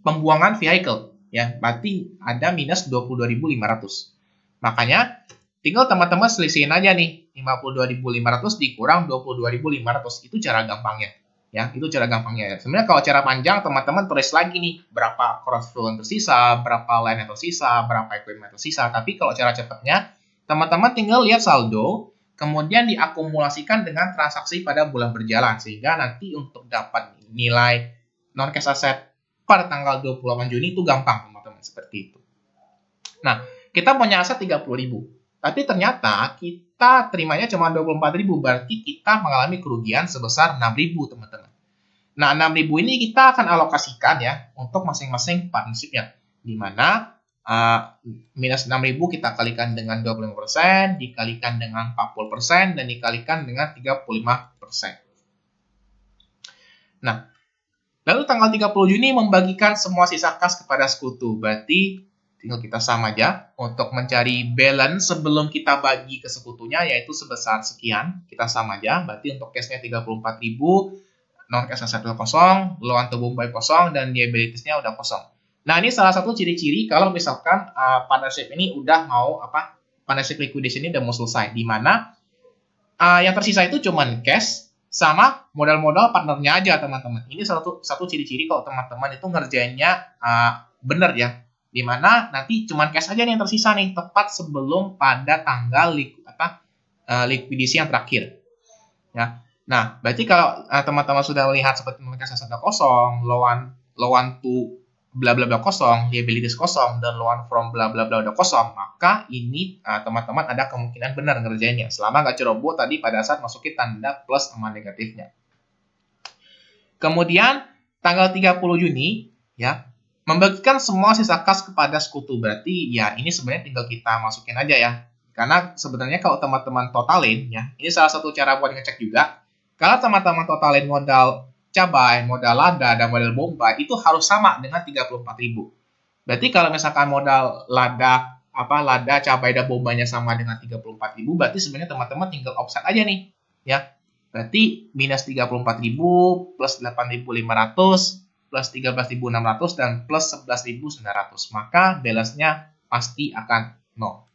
pembuangan vehicle ya, berarti ada minus 22.500. Makanya tinggal teman-teman selisihin aja nih 52.500 dikurang 22.500, itu cara gampangnya ya, itu cara gampangnya. Sebenarnya kalau cara panjang teman-teman tulis lagi nih berapa cross flow yang tersisa, berapa line yang tersisa, berapa equipment yang tersisa. Tapi kalau cara cepatnya teman-teman tinggal lihat saldo, kemudian diakumulasikan dengan transaksi pada bulan berjalan, sehingga nanti untuk dapat nilai non-cash asset per tanggal 28 Juni itu gampang, teman-teman, seperti itu. Nah, kita punya aset 30.000, tapi ternyata kita terimanya cuma 24.000, berarti kita mengalami kerugian sebesar 6.000, teman-teman. Nah, 6.000 ini kita akan alokasikan ya untuk masing-masing partnership-nya, di mana minus 6.000 kita kalikan dengan 25%, dikalikan dengan 40%, dan dikalikan dengan 35%. Nah, lalu tanggal 30 Juni membagikan semua sisa kas kepada sekutu. Berarti tinggal kita sama aja untuk mencari balance sebelum kita bagi ke sekutunya, yaitu sebesar sekian. Kita sama aja, berarti untuk cashnya 34.000, non-cash asset kosong, loan to Bombay kosong, dan liabilities-nya udah kosong. Nah, ini salah satu ciri-ciri kalau misalkan partnership ini udah mau partnership liquidation ini udah mau selesai, di mana yang tersisa itu cuman cash sama modal-modal partnernya aja, teman-teman. Ini satu ciri-ciri kalau teman-teman itu ngerjainnya bener ya, di mana nanti cuma cash aja nih yang tersisa nih, tepat sebelum pada tanggal likuidasi yang terakhir. Ya. Nah, berarti kalau teman-teman sudah melihat seperti cash aset kosong, low one to bla bla bla kosong, liabilities kosong, dan low one from bla bla bla udah kosong, maka ini teman-teman ada kemungkinan benar ngerjainnya selama nggak ceroboh tadi pada saat masukin tanda plus sama negatifnya. Kemudian tanggal 30 Juni ya, membagikan semua sisa kas kepada sekutu. Berarti ya ini sebenarnya tinggal kita masukin aja ya. Karena sebenarnya kalau teman-teman totalin ya, ini salah satu cara buat ngecek juga. Kalau teman-teman totalin modal cabai, modal lada, dan modal bombay itu harus sama dengan 34.000. Berarti kalau misalkan modal lada, cabai, dan bombaynya sama dengan 34.000, berarti sebenarnya teman-teman tinggal offset aja nih. Ya, berarti minus 34.000 plus 8.500 plus 13.600 dan plus 11.900. Maka balance-nya pasti akan 0.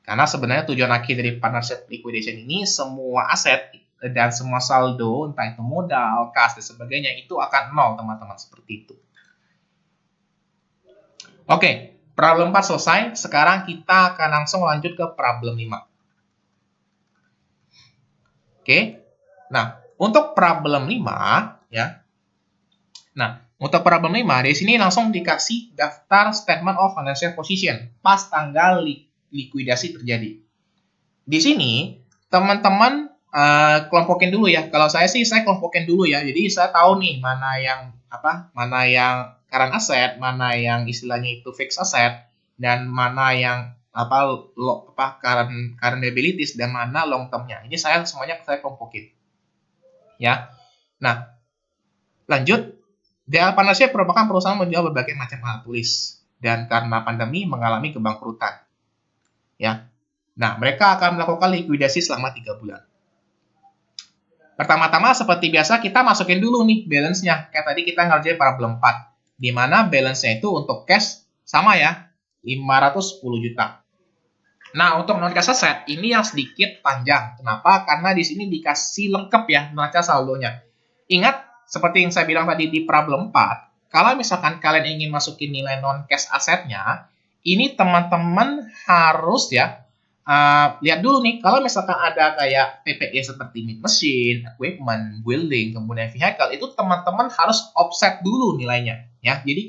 Karena sebenarnya tujuan akhir dari partnership liquidation ini semua aset dan semua saldo, entah itu modal, kas, dan sebagainya, itu akan 0, teman-teman. Seperti itu. Oke, problem 4 selesai. Sekarang kita akan langsung lanjut ke problem 5. Oke. Nah, untuk problem 5 ya. Nah, untuk problem 5 di sini langsung dikasih daftar statement of financial position pas tanggal likuidasi terjadi. Di sini teman-teman kelompokin dulu ya. Kalau saya kelompokin dulu ya. Jadi saya tahu nih mana yang current asset, mana yang istilahnya itu fixed asset, dan mana yang current liabilities, dan mana long term-nya. Ini semuanya saya kelompokin. Ya. Nah, lanjut. DL Partnership merupakan perusahaan menjual berbagai macam alat tulis dan karena pandemi mengalami kebangkrutan. Ya. Nah, mereka akan melakukan likuidasi selama 3 bulan. Pertama-tama seperti biasa kita masukin dulu nih balance-nya. Kayak tadi kita ngerjain problem 4. Di mana balance-nya itu untuk cash sama ya, 510 juta. Nah, untuk non-cash asset ini yang sedikit panjang. Kenapa? Karena di sini dikasih lengkap ya neraca saldonya. Ingat, seperti yang saya bilang tadi di problem 4, kalau misalkan kalian ingin masukin nilai non-cash asetnya, ini teman-teman harus ya, lihat dulu nih, kalau misalkan ada kayak PPE seperti machine, equipment, building, kemudian vehicle, itu teman-teman harus offset dulu nilainya. Ya, jadi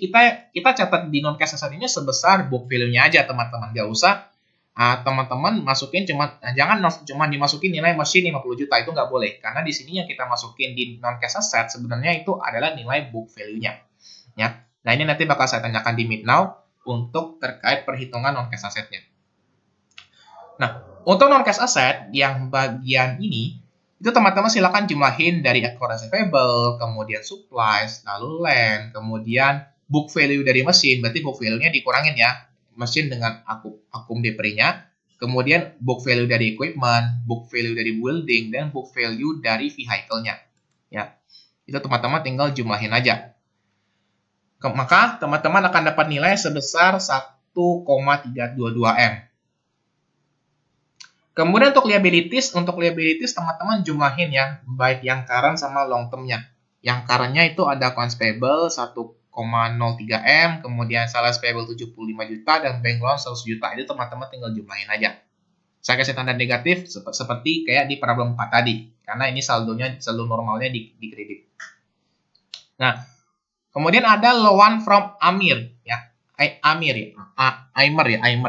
kita catat di non-cash asset ini sebesar book value-nya aja, teman-teman. Nggak usah teman-teman masukin jangan cuma dimasukin nilai mesin 50 juta, itu nggak boleh, karena di sini yang kita masukin di non cash asset sebenarnya itu adalah nilai book value-nya ya. Nah, ini nanti bakal saya tanyakan di Meet Now untuk terkait perhitungan non cash assetnya. Nah, untuk non cash asset yang bagian ini itu teman-teman silakan jumlahin dari account receivable, kemudian supplies, lalu land, kemudian book value dari mesin, berarti book value-nya dikurangin ya, mesin dengan akum DPR-nya, kemudian book value dari equipment, book value dari building, dan book value dari vehicle-nya. Ya, itu teman-teman tinggal jumlahin aja. Maka teman-teman akan dapat nilai sebesar 1,322 M. Kemudian untuk liabilities teman-teman jumlahin ya, baik yang current sama long term-nya. Yang current-nya itu ada accounts payable 1,03 M, kemudian sales payable 75 juta, dan bank loan 100 juta. Itu teman-teman tinggal jumlahin aja. Saya kasih tanda negatif seperti kayak di problem 4 tadi, karena ini saldo normalnya di kredit. Nah, kemudian ada loan from Amir ya. Aimer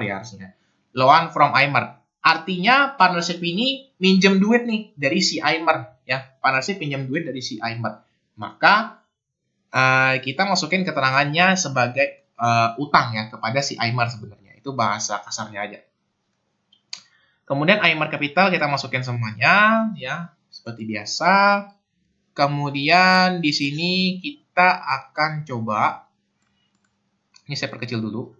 ya harusnya. Loan from Aimer. Artinya partnership ini minjem duit nih dari si Aimer ya. Partnership pinjam duit dari si Aimer. Maka kita masukin keterangannya sebagai utang ya kepada si Aimer sebenarnya. Itu bahasa kasarnya aja. Kemudian Aimer Capital kita masukin semuanya ya, seperti biasa. Kemudian di sini kita akan coba, ini saya perkecil dulu.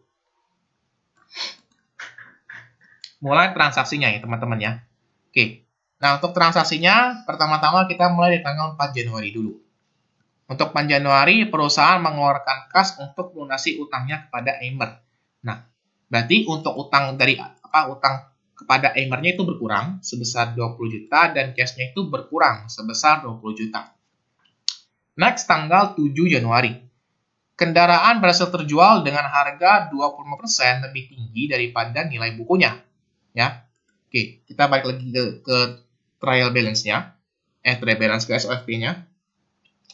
Mulai transaksinya ya teman-teman ya. Oke. Nah, untuk transaksinya pertama-tama kita mulai di tanggal 4 Januari dulu. Untuk 4 Januari perusahaan mengeluarkan kas untuk melunasi utangnya kepada Aimer. Nah, berarti untuk utang kepada Aimer-nya itu berkurang sebesar 20 juta dan cash-nya itu berkurang sebesar 20 juta. Next tanggal 7 Januari. kendaraan berhasil terjual dengan harga 25% lebih tinggi daripada nilai bukunya. Ya. Oke, kita balik lagi ke trial balance-nya. Trial balance ke SOFP-nya.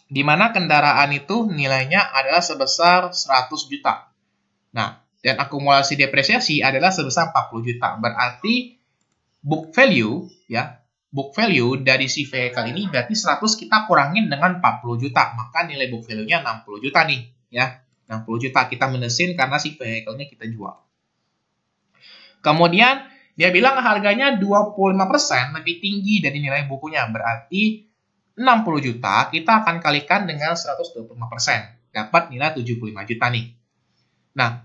Di mana kendaraan itu nilainya adalah sebesar 100 juta. Nah, dan akumulasi depresiasi adalah sebesar 40 juta. Berarti book value, ya, book value dari si vehicle ini berarti 100 kita kurangin dengan 40 juta. Maka nilai book value-nya 60 juta nih, ya. 60 juta kita menesin karena si vehicle-nya kita jual. Kemudian dia bilang harganya 25% lebih tinggi dari nilai bukunya. Berarti 60 juta kita akan kalikan dengan 125%. Dapat nilai 75 juta nih. Nah,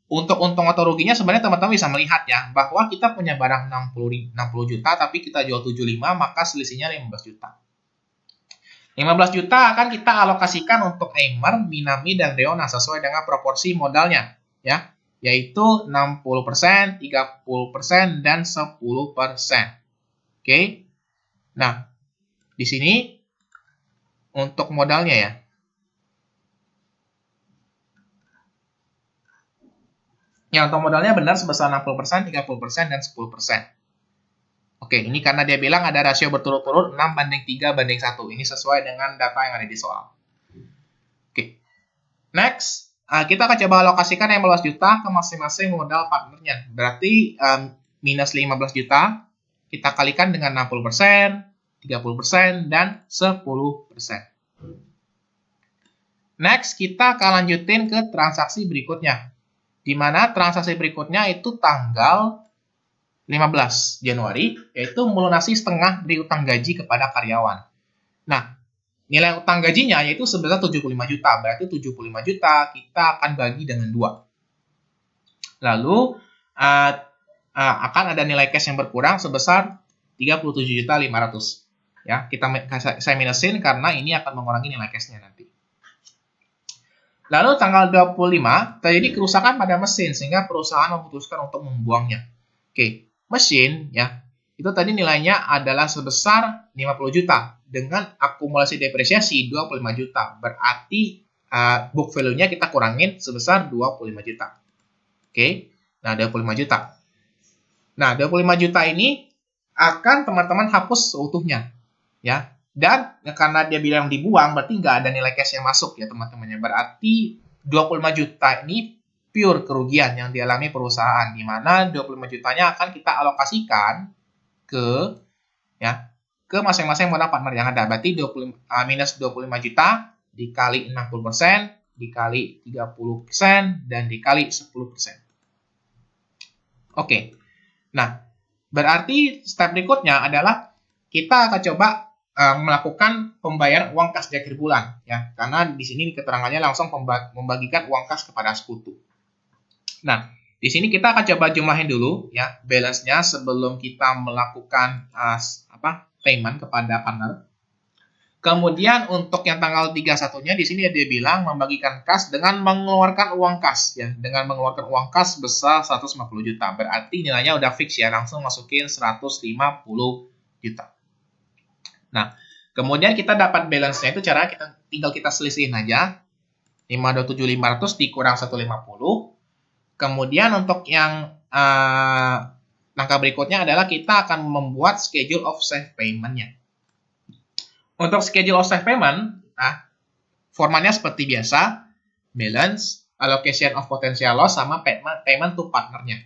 untuk untung atau ruginya sebenarnya teman-teman bisa melihat ya, bahwa kita punya barang 60 juta tapi kita jual 75, maka selisihnya 15 juta. 15 juta akan kita alokasikan untuk Aimer, Minami, dan Reona sesuai dengan proporsi modalnya, ya, yaitu 60%, 30%, dan 10%. Oke. Nah, di sini untuk modalnya ya. Yang untuk modalnya benar sebesar 60%, 30%, dan 10%. Oke, ini karena dia bilang ada rasio berturut-turut 6:3:1. Ini sesuai dengan data yang ada di soal. Oke. Next, kita akan coba alokasikan 15 juta ke masing-masing modal partnernya. Berarti minus 15 juta, kita kalikan dengan 60%, 30%, dan 10%. Next, kita akan lanjutin ke transaksi berikutnya. Di mana transaksi berikutnya itu tanggal 15 Januari, yaitu melunasi setengah dari utang gaji kepada karyawan. Nah, nilai utang gajinya yaitu sebesar 75 juta, berarti 75 juta kita akan bagi dengan 2. Lalu, akan ada nilai cash yang berkurang sebesar 37.500. Ya, saya minusin karena ini akan mengurangi nilai cashnya nanti. Lalu tanggal 25 terjadi kerusakan pada mesin sehingga perusahaan memutuskan untuk membuangnya. Oke, mesin ya, itu tadi nilainya adalah sebesar 50 juta dengan akumulasi depresiasi 25 juta. Berarti book value-nya kita kurangin sebesar 25 juta. Oke. Nah, 25 juta. Nah, 25 juta ini akan teman-teman hapus seutuhnya. Ya. Dan karena dia bilang dibuang, berarti nggak ada nilai cash yang masuk ya teman-temannya. Berarti 25 juta ini pure kerugian yang dialami perusahaan. Di mana 25 jutanya akan kita alokasikan ke masing-masing modal partner yang ada. Berarti minus 25 juta dikali 60%, dikali 30%, dan dikali 10%. Oke. Nah, berarti step berikutnya adalah kita akan coba melakukan pembayaran uang kas di akhir bulan ya, karena di sini keterangannya langsung membagikan uang kas kepada sekutu. Nah, di sini kita akan coba jumahin dulu ya balance-nya sebelum kita melakukan payment kepada partner. Kemudian untuk yang tanggal 31-nya di sini dia bilang membagikan kas dengan mengeluarkan uang kas ya, dengan mengeluarkan uang kas besar 150 juta. Berarti nilainya udah fix ya, langsung masukin 150 juta. Nah, kemudian kita dapat balance-nya itu cara tinggal kita selisihin aja. 527.500 dikurang 150. Kemudian untuk yang langkah berikutnya adalah kita akan membuat schedule of safe payment-nya. Untuk schedule of safe payment, formatnya seperti biasa, balance, allocation of potential loss, sama payment to partnernya.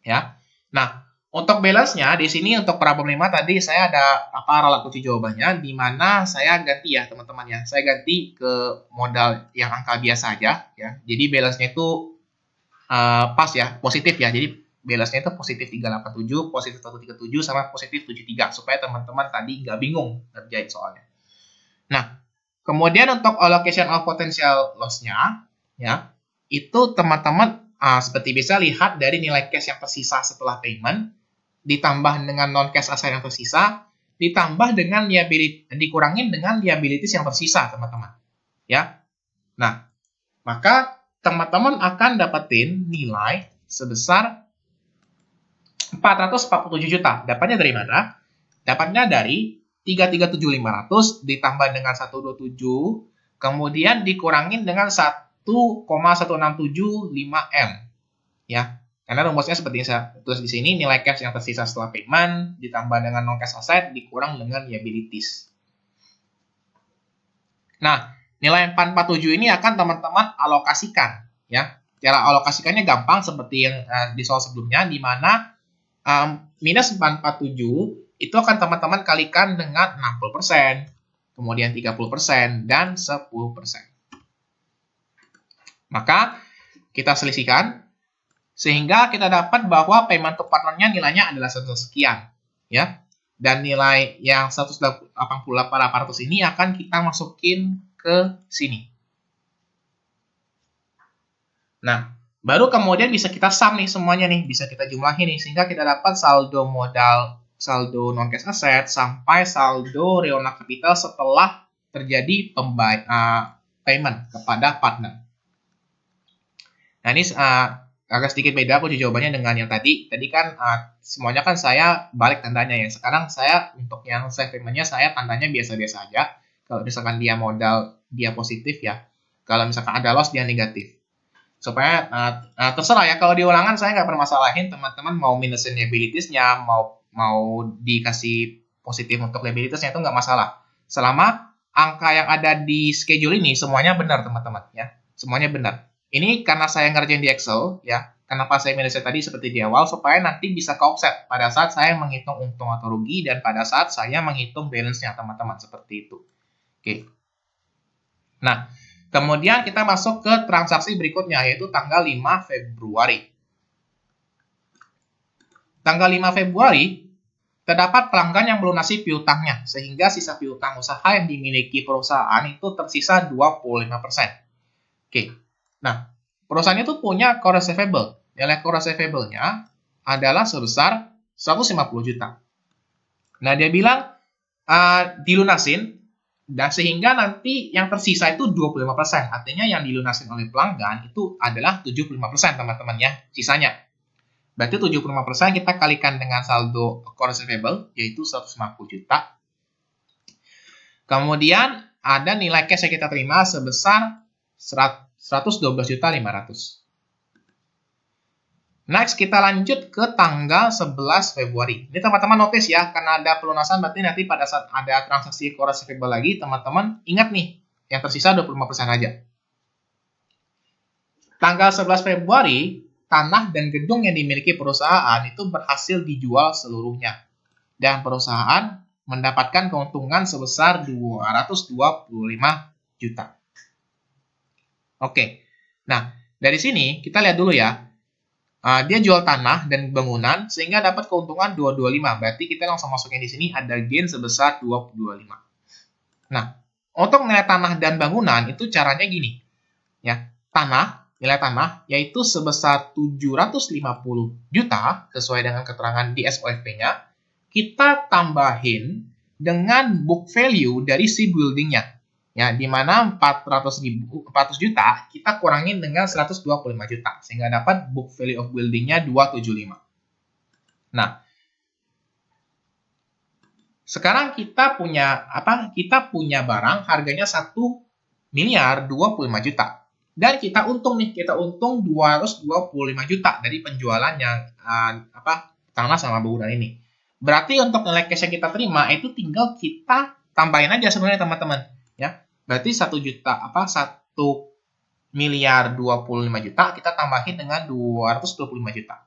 Ya. Nah, untuk balance-nya, di sini untuk problem 5 tadi saya ada ralat kunci jawabannya, di mana saya ganti ya teman-teman ya. Saya ganti ke modal yang angka biasa aja ya. Jadi balance-nya itu pas ya, positif ya. Jadi balance-nya itu positif 387, positif 137, sama positif 73. Supaya teman-teman tadi nggak bingung ngerjain soalnya. Nah, kemudian untuk allocation of potential loss-nya, ya, itu teman-teman seperti bisa lihat dari nilai cash yang tersisa setelah payment, ditambah dengan non-cash aset yang tersisa, ditambah dengan dikurangin dengan liabilities yang tersisa, teman-teman. Ya. Nah, maka teman-teman akan dapetin nilai sebesar 447 juta. Dapatnya dari mana? Dapatnya dari 337.500 ditambah dengan 127 kemudian dikurangin dengan 1,1675 M, ya. Karena rumusnya seperti yang saya tulis di sini, nilai cash yang tersisa setelah payment ditambah dengan non-cash asset dikurang dengan liabilities. Nah, nilai 447 ini akan teman-teman alokasikan, ya. Cara alokasikannya gampang seperti yang di soal sebelumnya, di mana minus 447 itu akan teman-teman kalikan dengan 60%, kemudian 30%, dan 10%. Maka kita selisihkan, sehingga kita dapat bahwa payment to partner-nya nilainya adalah sekian, ya. Dan nilai yang 188.800 ini akan kita masukin ke sini. Nah, baru kemudian bisa kita sum nih semuanya nih, bisa kita jumlahin nih, sehingga kita dapat saldo modal, saldo non-cash asset, sampai saldo reona capital setelah terjadi payment kepada partner. Nah, ini agak sedikit beda aku jawabannya dengan yang tadi. Tadi kan semuanya kan saya balik tandanya ya. Sekarang saya untuk yang save payment-nya saya tandanya biasa-biasa aja. Kalau misalkan dia modal, dia positif ya. Kalau misalkan ada loss, dia negatif. Supaya terserah ya, kalau di ulangan saya nggak permasalahin, teman-teman mau minusin liabilities-nya, mau dikasih positif untuk liabilities-nya itu nggak masalah. Selama angka yang ada di schedule ini semuanya benar teman-teman ya, semuanya benar. Ini karena saya ngerjain di Excel ya, kenapa saya minusnya tadi seperti di awal, supaya nanti bisa ke offset pada saat saya menghitung untung atau rugi dan pada saat saya menghitung balance-nya teman-teman, seperti itu. Oke. Nah, kemudian kita masuk ke transaksi berikutnya, yaitu tanggal 5 Februari. Tanggal 5 Februari, terdapat pelanggan yang melunasi piutangnya, sehingga sisa piutang usaha yang dimiliki perusahaan itu tersisa 25%. Oke, nah, perusahaan itu punya core receivable. Nilai core receivable-nya adalah sebesar 150 juta. Nah, dia bilang dilunasin, dan sehingga nanti yang tersisa itu 25%. Artinya yang dilunasin oleh pelanggan itu adalah 75% teman-teman ya, sisanya. Berarti 75% kita kalikan dengan saldo core receivable, yaitu 150 juta. Kemudian ada nilai cash yang kita terima sebesar 112.500. Next, kita lanjut ke tanggal 11 Februari. Ini teman-teman notice ya, karena ada pelunasan berarti nanti pada saat ada transaksi core receivable lagi, teman-teman ingat nih, yang tersisa 25% aja. Tanggal 11 Februari, tanah dan gedung yang dimiliki perusahaan itu berhasil dijual seluruhnya. Dan perusahaan mendapatkan keuntungan sebesar 225 juta. Oke, nah dari sini kita lihat dulu ya. Dia jual tanah dan bangunan sehingga dapat keuntungan 225. Berarti kita langsung masukin di sini ada gain sebesar 225. Nah, untuk nilai tanah dan bangunan itu caranya gini. Ya, nilai tanah yaitu sebesar 750 juta sesuai dengan keterangan di SOFP-nya. Kita tambahin dengan book value dari si building-nya. Ya, di mana 400 juta kita kurangin dengan 125 juta sehingga dapat book value of building-nya 275. Nah, sekarang kita punya apa? Kita punya barang harganya 1.025 juta. Dan kita untung nih, kita untung 225 juta dari penjualannya tanah sama bangunan ini. Berarti untuk nilai cash yang kita terima itu tinggal kita tambahin aja sebenarnya teman-teman. Ya, berarti 1.025 juta kita tambahin dengan 225 juta.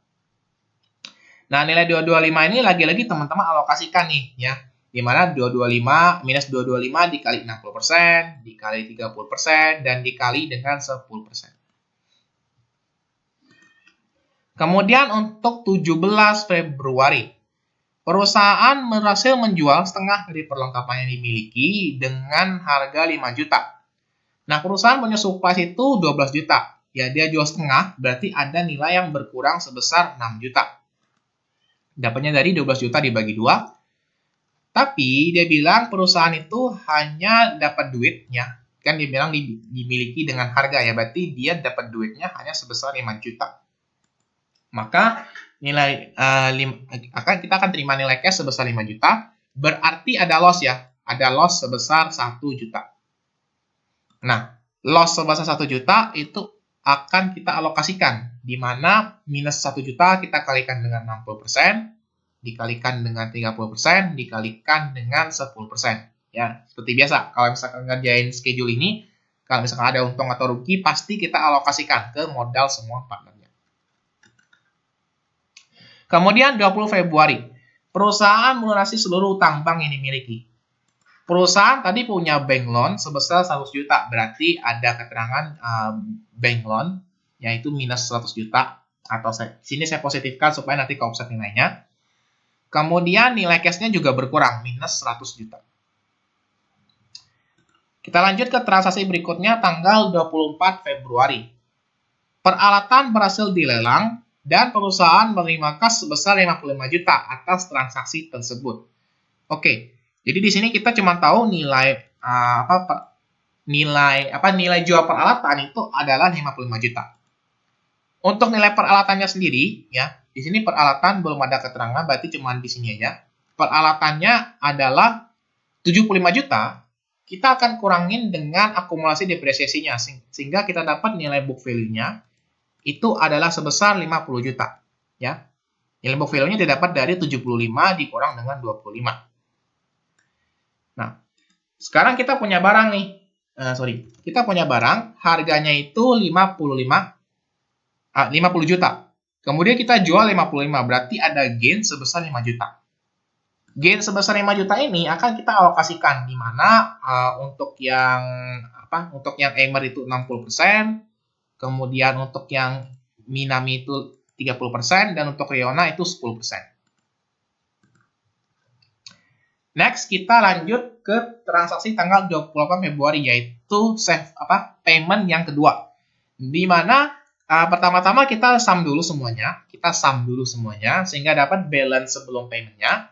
Nah, nilai 225 ini lagi-lagi teman-teman alokasikan nih ya. Di mana 225 minus 225 dikali 60%, dikali 30%, dan dikali dengan 10%. Kemudian untuk 17 Februari, perusahaan berhasil menjual setengah dari perlengkapan yang dimiliki dengan harga 5 juta. Nah, perusahaan punya surplus itu 12 juta. Ya, dia jual setengah, berarti ada nilai yang berkurang sebesar 6 juta. Dapatnya dari 12 juta dibagi 2. Tapi dia bilang perusahaan itu hanya dapat duitnya. Kan dia bilang dimiliki dengan harga ya, berarti dia dapat duitnya hanya sebesar 5 juta. Maka kita akan terima nilai cash sebesar 5 juta, berarti ada loss ya. Ada loss sebesar 1 juta. Nah, loss sebesar 1 juta itu akan kita alokasikan, di mana minus 1 juta kita kalikan dengan 60%, dikalikan dengan 30%, dikalikan dengan 10%. Ya, seperti biasa, kalau misalkan ngerjain schedule ini, kalau misalkan ada untung atau rugi, pasti kita alokasikan ke modal semua partnernya. Kemudian 20 Februari, perusahaan melunasi seluruh utang bank yang dimiliki. Perusahaan tadi punya bank loan sebesar 100 juta, berarti ada keterangan bank loan, yaitu minus 100 juta, atau sini saya positifkan supaya nanti ke offset nilainya. Kemudian nilai cashnya juga berkurang, minus 100 juta. Kita lanjut ke transaksi berikutnya, tanggal 24 Februari. Peralatan berhasil dilelang, dan perusahaan menerima kas sebesar 55 juta atas transaksi tersebut. Oke, jadi di sini kita cuma tahu nilai nilai jual peralatan itu adalah 55 juta. Untuk nilai peralatannya sendiri, ya, di sini peralatan belum ada keterangan, berarti cuma di sini aja. Peralatannya adalah 75 juta, kita akan kurangin dengan akumulasi depresiasinya, sehingga kita dapat nilai book value-nya itu adalah sebesar 50 juta. Ya. Nilai book value-nya didapat dari 75 dikurang dengan 25. Nah, sekarang kita punya barang nih. Kita punya barang, harganya itu 50 juta. Kemudian kita jual 55, berarti ada gain sebesar 5 juta. Gain sebesar 5 juta ini akan kita alokasikan, di mana untuk yang Emer itu 60%, kemudian untuk yang Minami itu 30%, dan untuk Riona itu 10%. Next, kita lanjut ke transaksi tanggal 28 Februari, yaitu payment yang kedua. Di mana pertama-tama kita sum dulu semuanya, sehingga dapat balance sebelum paymentnya.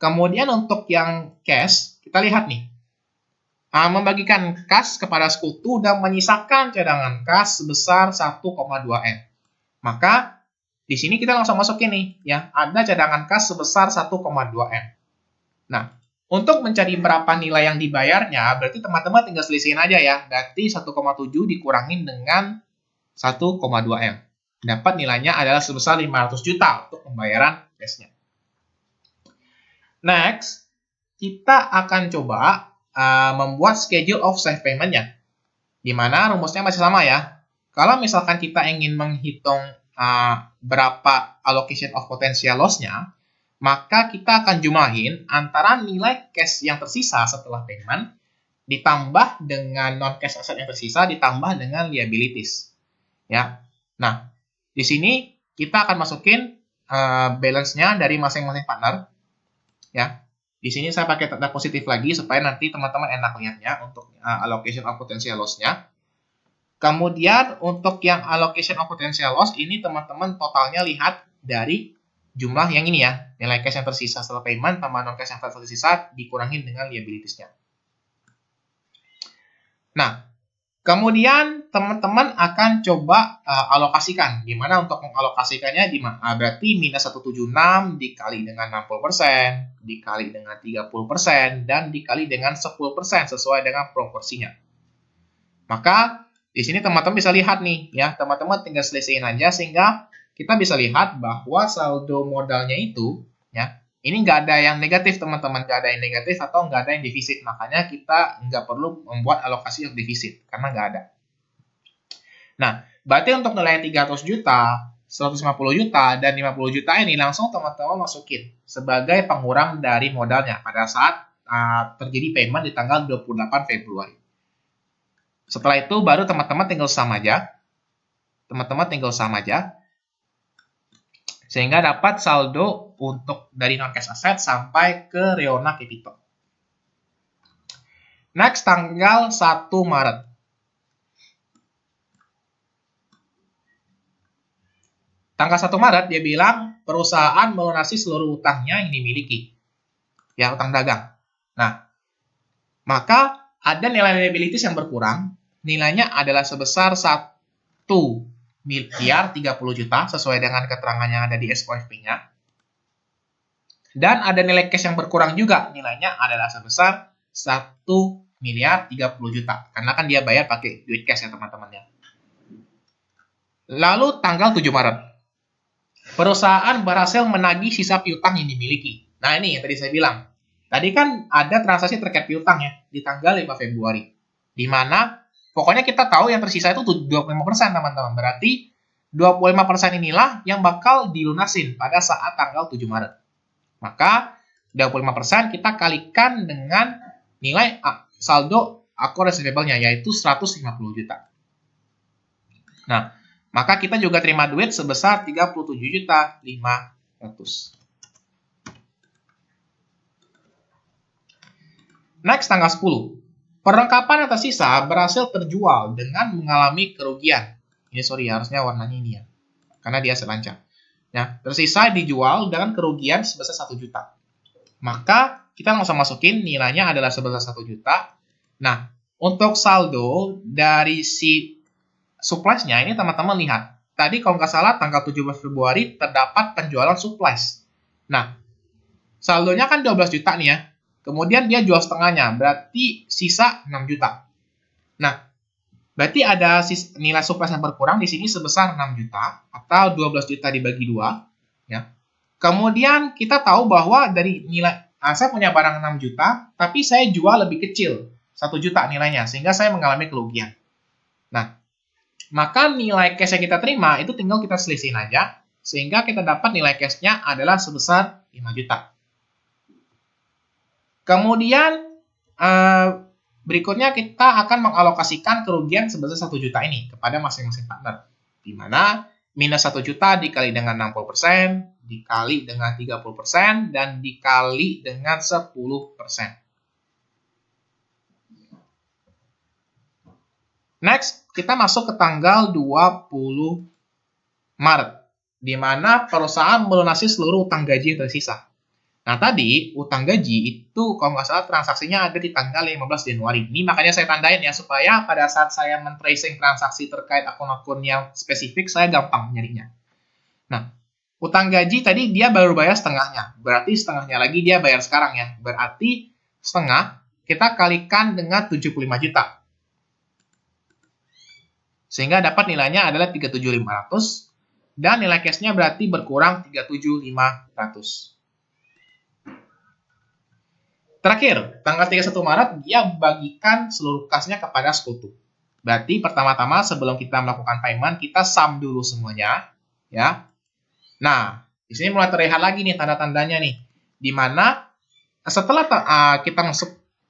Kemudian untuk yang cash, kita lihat nih, membagikan kas kepada sekutu dan menyisakan cadangan kas sebesar 1,2 M. Maka di sini kita langsung masukin nih, ya, ada cadangan kas sebesar 1,2 M. Nah, untuk mencari berapa nilai yang dibayarnya, berarti teman-teman tinggal selisihin aja ya. Berarti 1,7 dikurangin dengan 1,2 M. Dapat nilainya adalah sebesar 500 juta untuk pembayaran cashnya. Next, kita akan coba membuat schedule of safe payment-nya. Di mana rumusnya masih sama ya. Kalau misalkan kita ingin menghitung berapa allocation of potential loss-nya, maka kita akan jumlahin antara nilai cash yang tersisa setelah payment ditambah dengan non-cash asset yang tersisa ditambah dengan liabilities. Ya. Nah, di sini kita akan masukin balance-nya dari masing-masing partner. Ya. Di sini saya pakai tanda positif lagi supaya nanti teman-teman enak lihatnya untuk allocation of potential loss-nya. Kemudian untuk yang allocation of potential loss ini teman-teman totalnya lihat dari jumlah yang ini ya, nilai cash yang tersisa setelah payment tambah non cash yang tersisa dikurangin dengan liabilities-nya. Nah, kemudian teman-teman akan coba alokasikan. Gimana untuk mengalokasikannya? Berarti minus 176 dikali dengan 60%, dikali dengan 30%, dan dikali dengan 10% sesuai dengan proporsinya. Maka di sini teman-teman bisa lihat nih, ya, teman-teman tinggal selesaiin aja sehingga kita bisa lihat bahwa saldo modalnya itu, ya, ini nggak ada yang negatif teman-teman, nggak ada yang negatif atau nggak ada yang defisit. Makanya kita nggak perlu membuat alokasi yang defisit karena nggak ada. Nah, berarti untuk nilai 300 juta, 150 juta, dan 50 juta ini langsung teman-teman masukin sebagai pengurang dari modalnya pada saat terjadi payment di tanggal 28 Februari. Setelah itu baru teman-teman tinggal sum aja. Sehingga dapat saldo untuk dari non-cash asset sampai ke Riona Capital. Next, tanggal 1 Maret. Tanggal 1 Maret dia bilang perusahaan melunasi seluruh utangnya yang dimiliki. Ya, utang dagang. Nah, maka ada nilai liabilities yang berkurang. Nilainya adalah sebesar 1 miliar 30 juta sesuai dengan keterangan yang ada di SOFP-nya. Dan ada nilai cash yang berkurang juga. Nilainya adalah sebesar 1 miliar 30 juta. Karena kan dia bayar pakai duit cash ya teman-teman ya. Lalu tanggal 7 Maret. Perusahaan berhasil menagih sisa piutang yang dimiliki. Nah ini yang tadi saya bilang. Tadi kan ada transaksi terkait piutang ya di tanggal 5 Februari. Di mana pokoknya kita tahu yang tersisa itu 25% teman-teman. Berarti 25% inilah yang bakal dilunasin pada saat tanggal 7 Maret. Maka 25% kita kalikan dengan nilai saldo account receivable-nya yaitu 150 juta. Nah, maka kita juga terima duit sebesar 37.500.000. Next, tanggal 10. Perlengkapan yang tersisa berhasil terjual dengan mengalami kerugian. Ini sorry, harusnya warnanya ini ya. Karena dia selancang. Nah, tersisa dijual dengan kerugian sebesar 1 juta. Maka kita langsung masukin nilainya adalah sebesar 1 juta. Nah, untuk saldo dari si supplies-nya ini teman-teman lihat. Tadi kalau nggak salah tanggal 17 Februari terdapat penjualan supplies. Nah, saldonya kan 12 juta nih ya. Kemudian dia jual setengahnya, berarti sisa 6 juta. Nah, berarti ada nilai supplies yang berkurang di sini sebesar 6 juta atau 12 juta dibagi 2 ya. Kemudian kita tahu bahwa dari nilai saya punya barang 6 juta, tapi saya jual lebih kecil, 1 juta nilainya, sehingga saya mengalami kerugian. Nah, maka nilai cash yang kita terima itu tinggal kita selisihin aja, sehingga kita dapat nilai cash-nya adalah sebesar 5 juta. Kemudian berikutnya kita akan mengalokasikan kerugian sebesar 1 juta ini kepada masing-masing partner. Di mana minus 1 juta dikali dengan 60%, dikali dengan 30%, dan dikali dengan 10%. Next, kita masuk ke tanggal 20 Maret, di mana perusahaan melunasi seluruh utang gaji yang tersisa. Nah, tadi utang gaji itu kalau nggak salah transaksinya ada di tanggal 15 Januari. Ini makanya saya tandain ya, supaya pada saat saya men-tracing transaksi terkait akun-akun yang spesifik, saya gampang nyarinya. Nah, utang gaji tadi dia baru bayar setengahnya. Berarti setengahnya lagi dia bayar sekarang ya. Berarti setengah kita kalikan dengan 75 juta. Sehingga dapat nilainya adalah 37.500. Dan nilai cash-nya berarti berkurang 37.500. Terakhir, tanggal 31 Maret, dia bagikan seluruh kasnya kepada sekutu. Berarti pertama-tama sebelum kita melakukan payment, kita sum dulu semuanya. Ya. Nah, di sini mulai terlihat lagi nih tanda-tandanya nih. Di mana setelah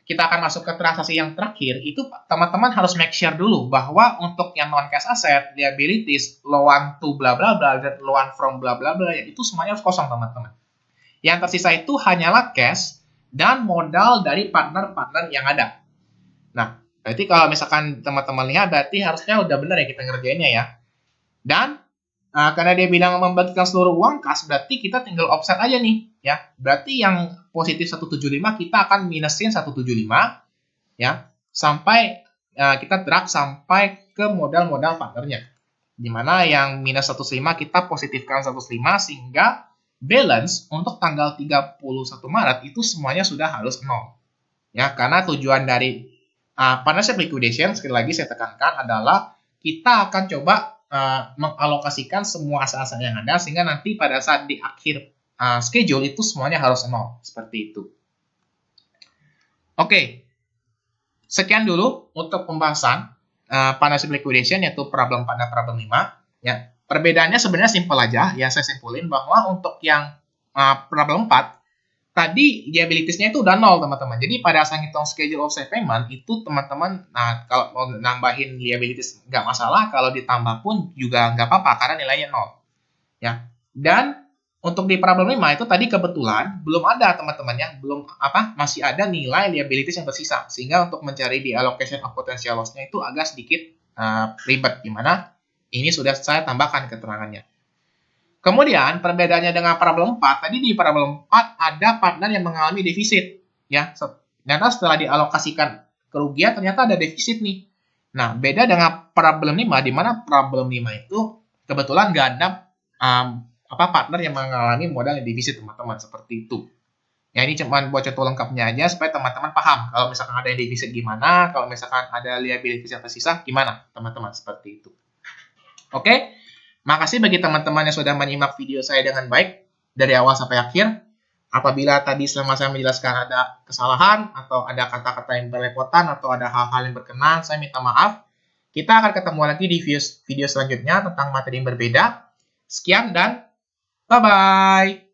kita akan masuk ke transaksi yang terakhir, itu teman-teman harus make sure dulu bahwa untuk yang non-cash asset, liabilities, loan to bla bla bla, dan loan from bla bla bla, itu semuanya harus kosong teman-teman. Yang tersisa itu hanyalah cash dan modal dari partner-partner yang ada. Nah, berarti kalau misalkan teman-teman lihat, berarti harusnya udah benar ya kita ngerjainnya ya. Dan karena dia bilang membagikan seluruh uang kas, berarti kita tinggal offset aja nih ya. Berarti yang positif 175 kita akan minusin 175 ya, sampai kita drag sampai ke modal-modal partnernya. Dimana yang minus 105 kita positifkan 105 sehingga balance untuk tanggal 31 Maret itu semuanya sudah harus 0. Ya, karena tujuan dari partnership liquidation, sekali lagi saya tekankan, adalah kita akan coba mengalokasikan semua aset-aset yang ada, sehingga nanti pada saat di akhir schedule itu semuanya harus 0. Seperti itu. Oke. Sekian dulu untuk pembahasan partnership liquidation, yaitu problem 4 dan problem 5. Ya. Perbedaannya sebenarnya simpel aja, ya saya simpulin bahwa untuk yang problem 4, tadi liabilities-nya itu udah 0 teman-teman. Jadi pada saat ngitung schedule of sale payment, itu teman-teman, kalau mau nambahin liabilities nggak masalah, kalau ditambah pun juga nggak apa-apa, karena nilainya 0. Ya. Dan untuk di problem 5 itu tadi kebetulan belum ada teman-teman ya, masih ada nilai liabilities yang tersisa. Sehingga untuk mencari di allocation of potential loss-nya itu agak sedikit ribet, gimana? Ini sudah saya tambahkan keterangannya. Kemudian perbedaannya dengan problem 4, tadi di problem 4 ada partner yang mengalami defisit. Ya, ternyata setelah dialokasikan kerugian ternyata ada defisit nih. Nah, beda dengan problem 5, di mana problem 5 itu kebetulan nggak ada partner yang mengalami modal yang defisit teman-teman, seperti itu. Ya, ini cuma buat contoh lengkapnya aja supaya teman-teman paham. Kalau misalkan ada yang defisit gimana, kalau misalkan ada liabilities yang tersisa gimana, teman-teman, seperti itu. Oke, makasih bagi teman-teman yang sudah menyimak video saya dengan baik dari awal sampai akhir. Apabila tadi selama saya menjelaskan ada kesalahan atau ada kata-kata yang berlepotan atau ada hal-hal yang berkenan, saya minta maaf. Kita akan ketemu lagi di video selanjutnya tentang materi yang berbeda. Sekian dan bye-bye.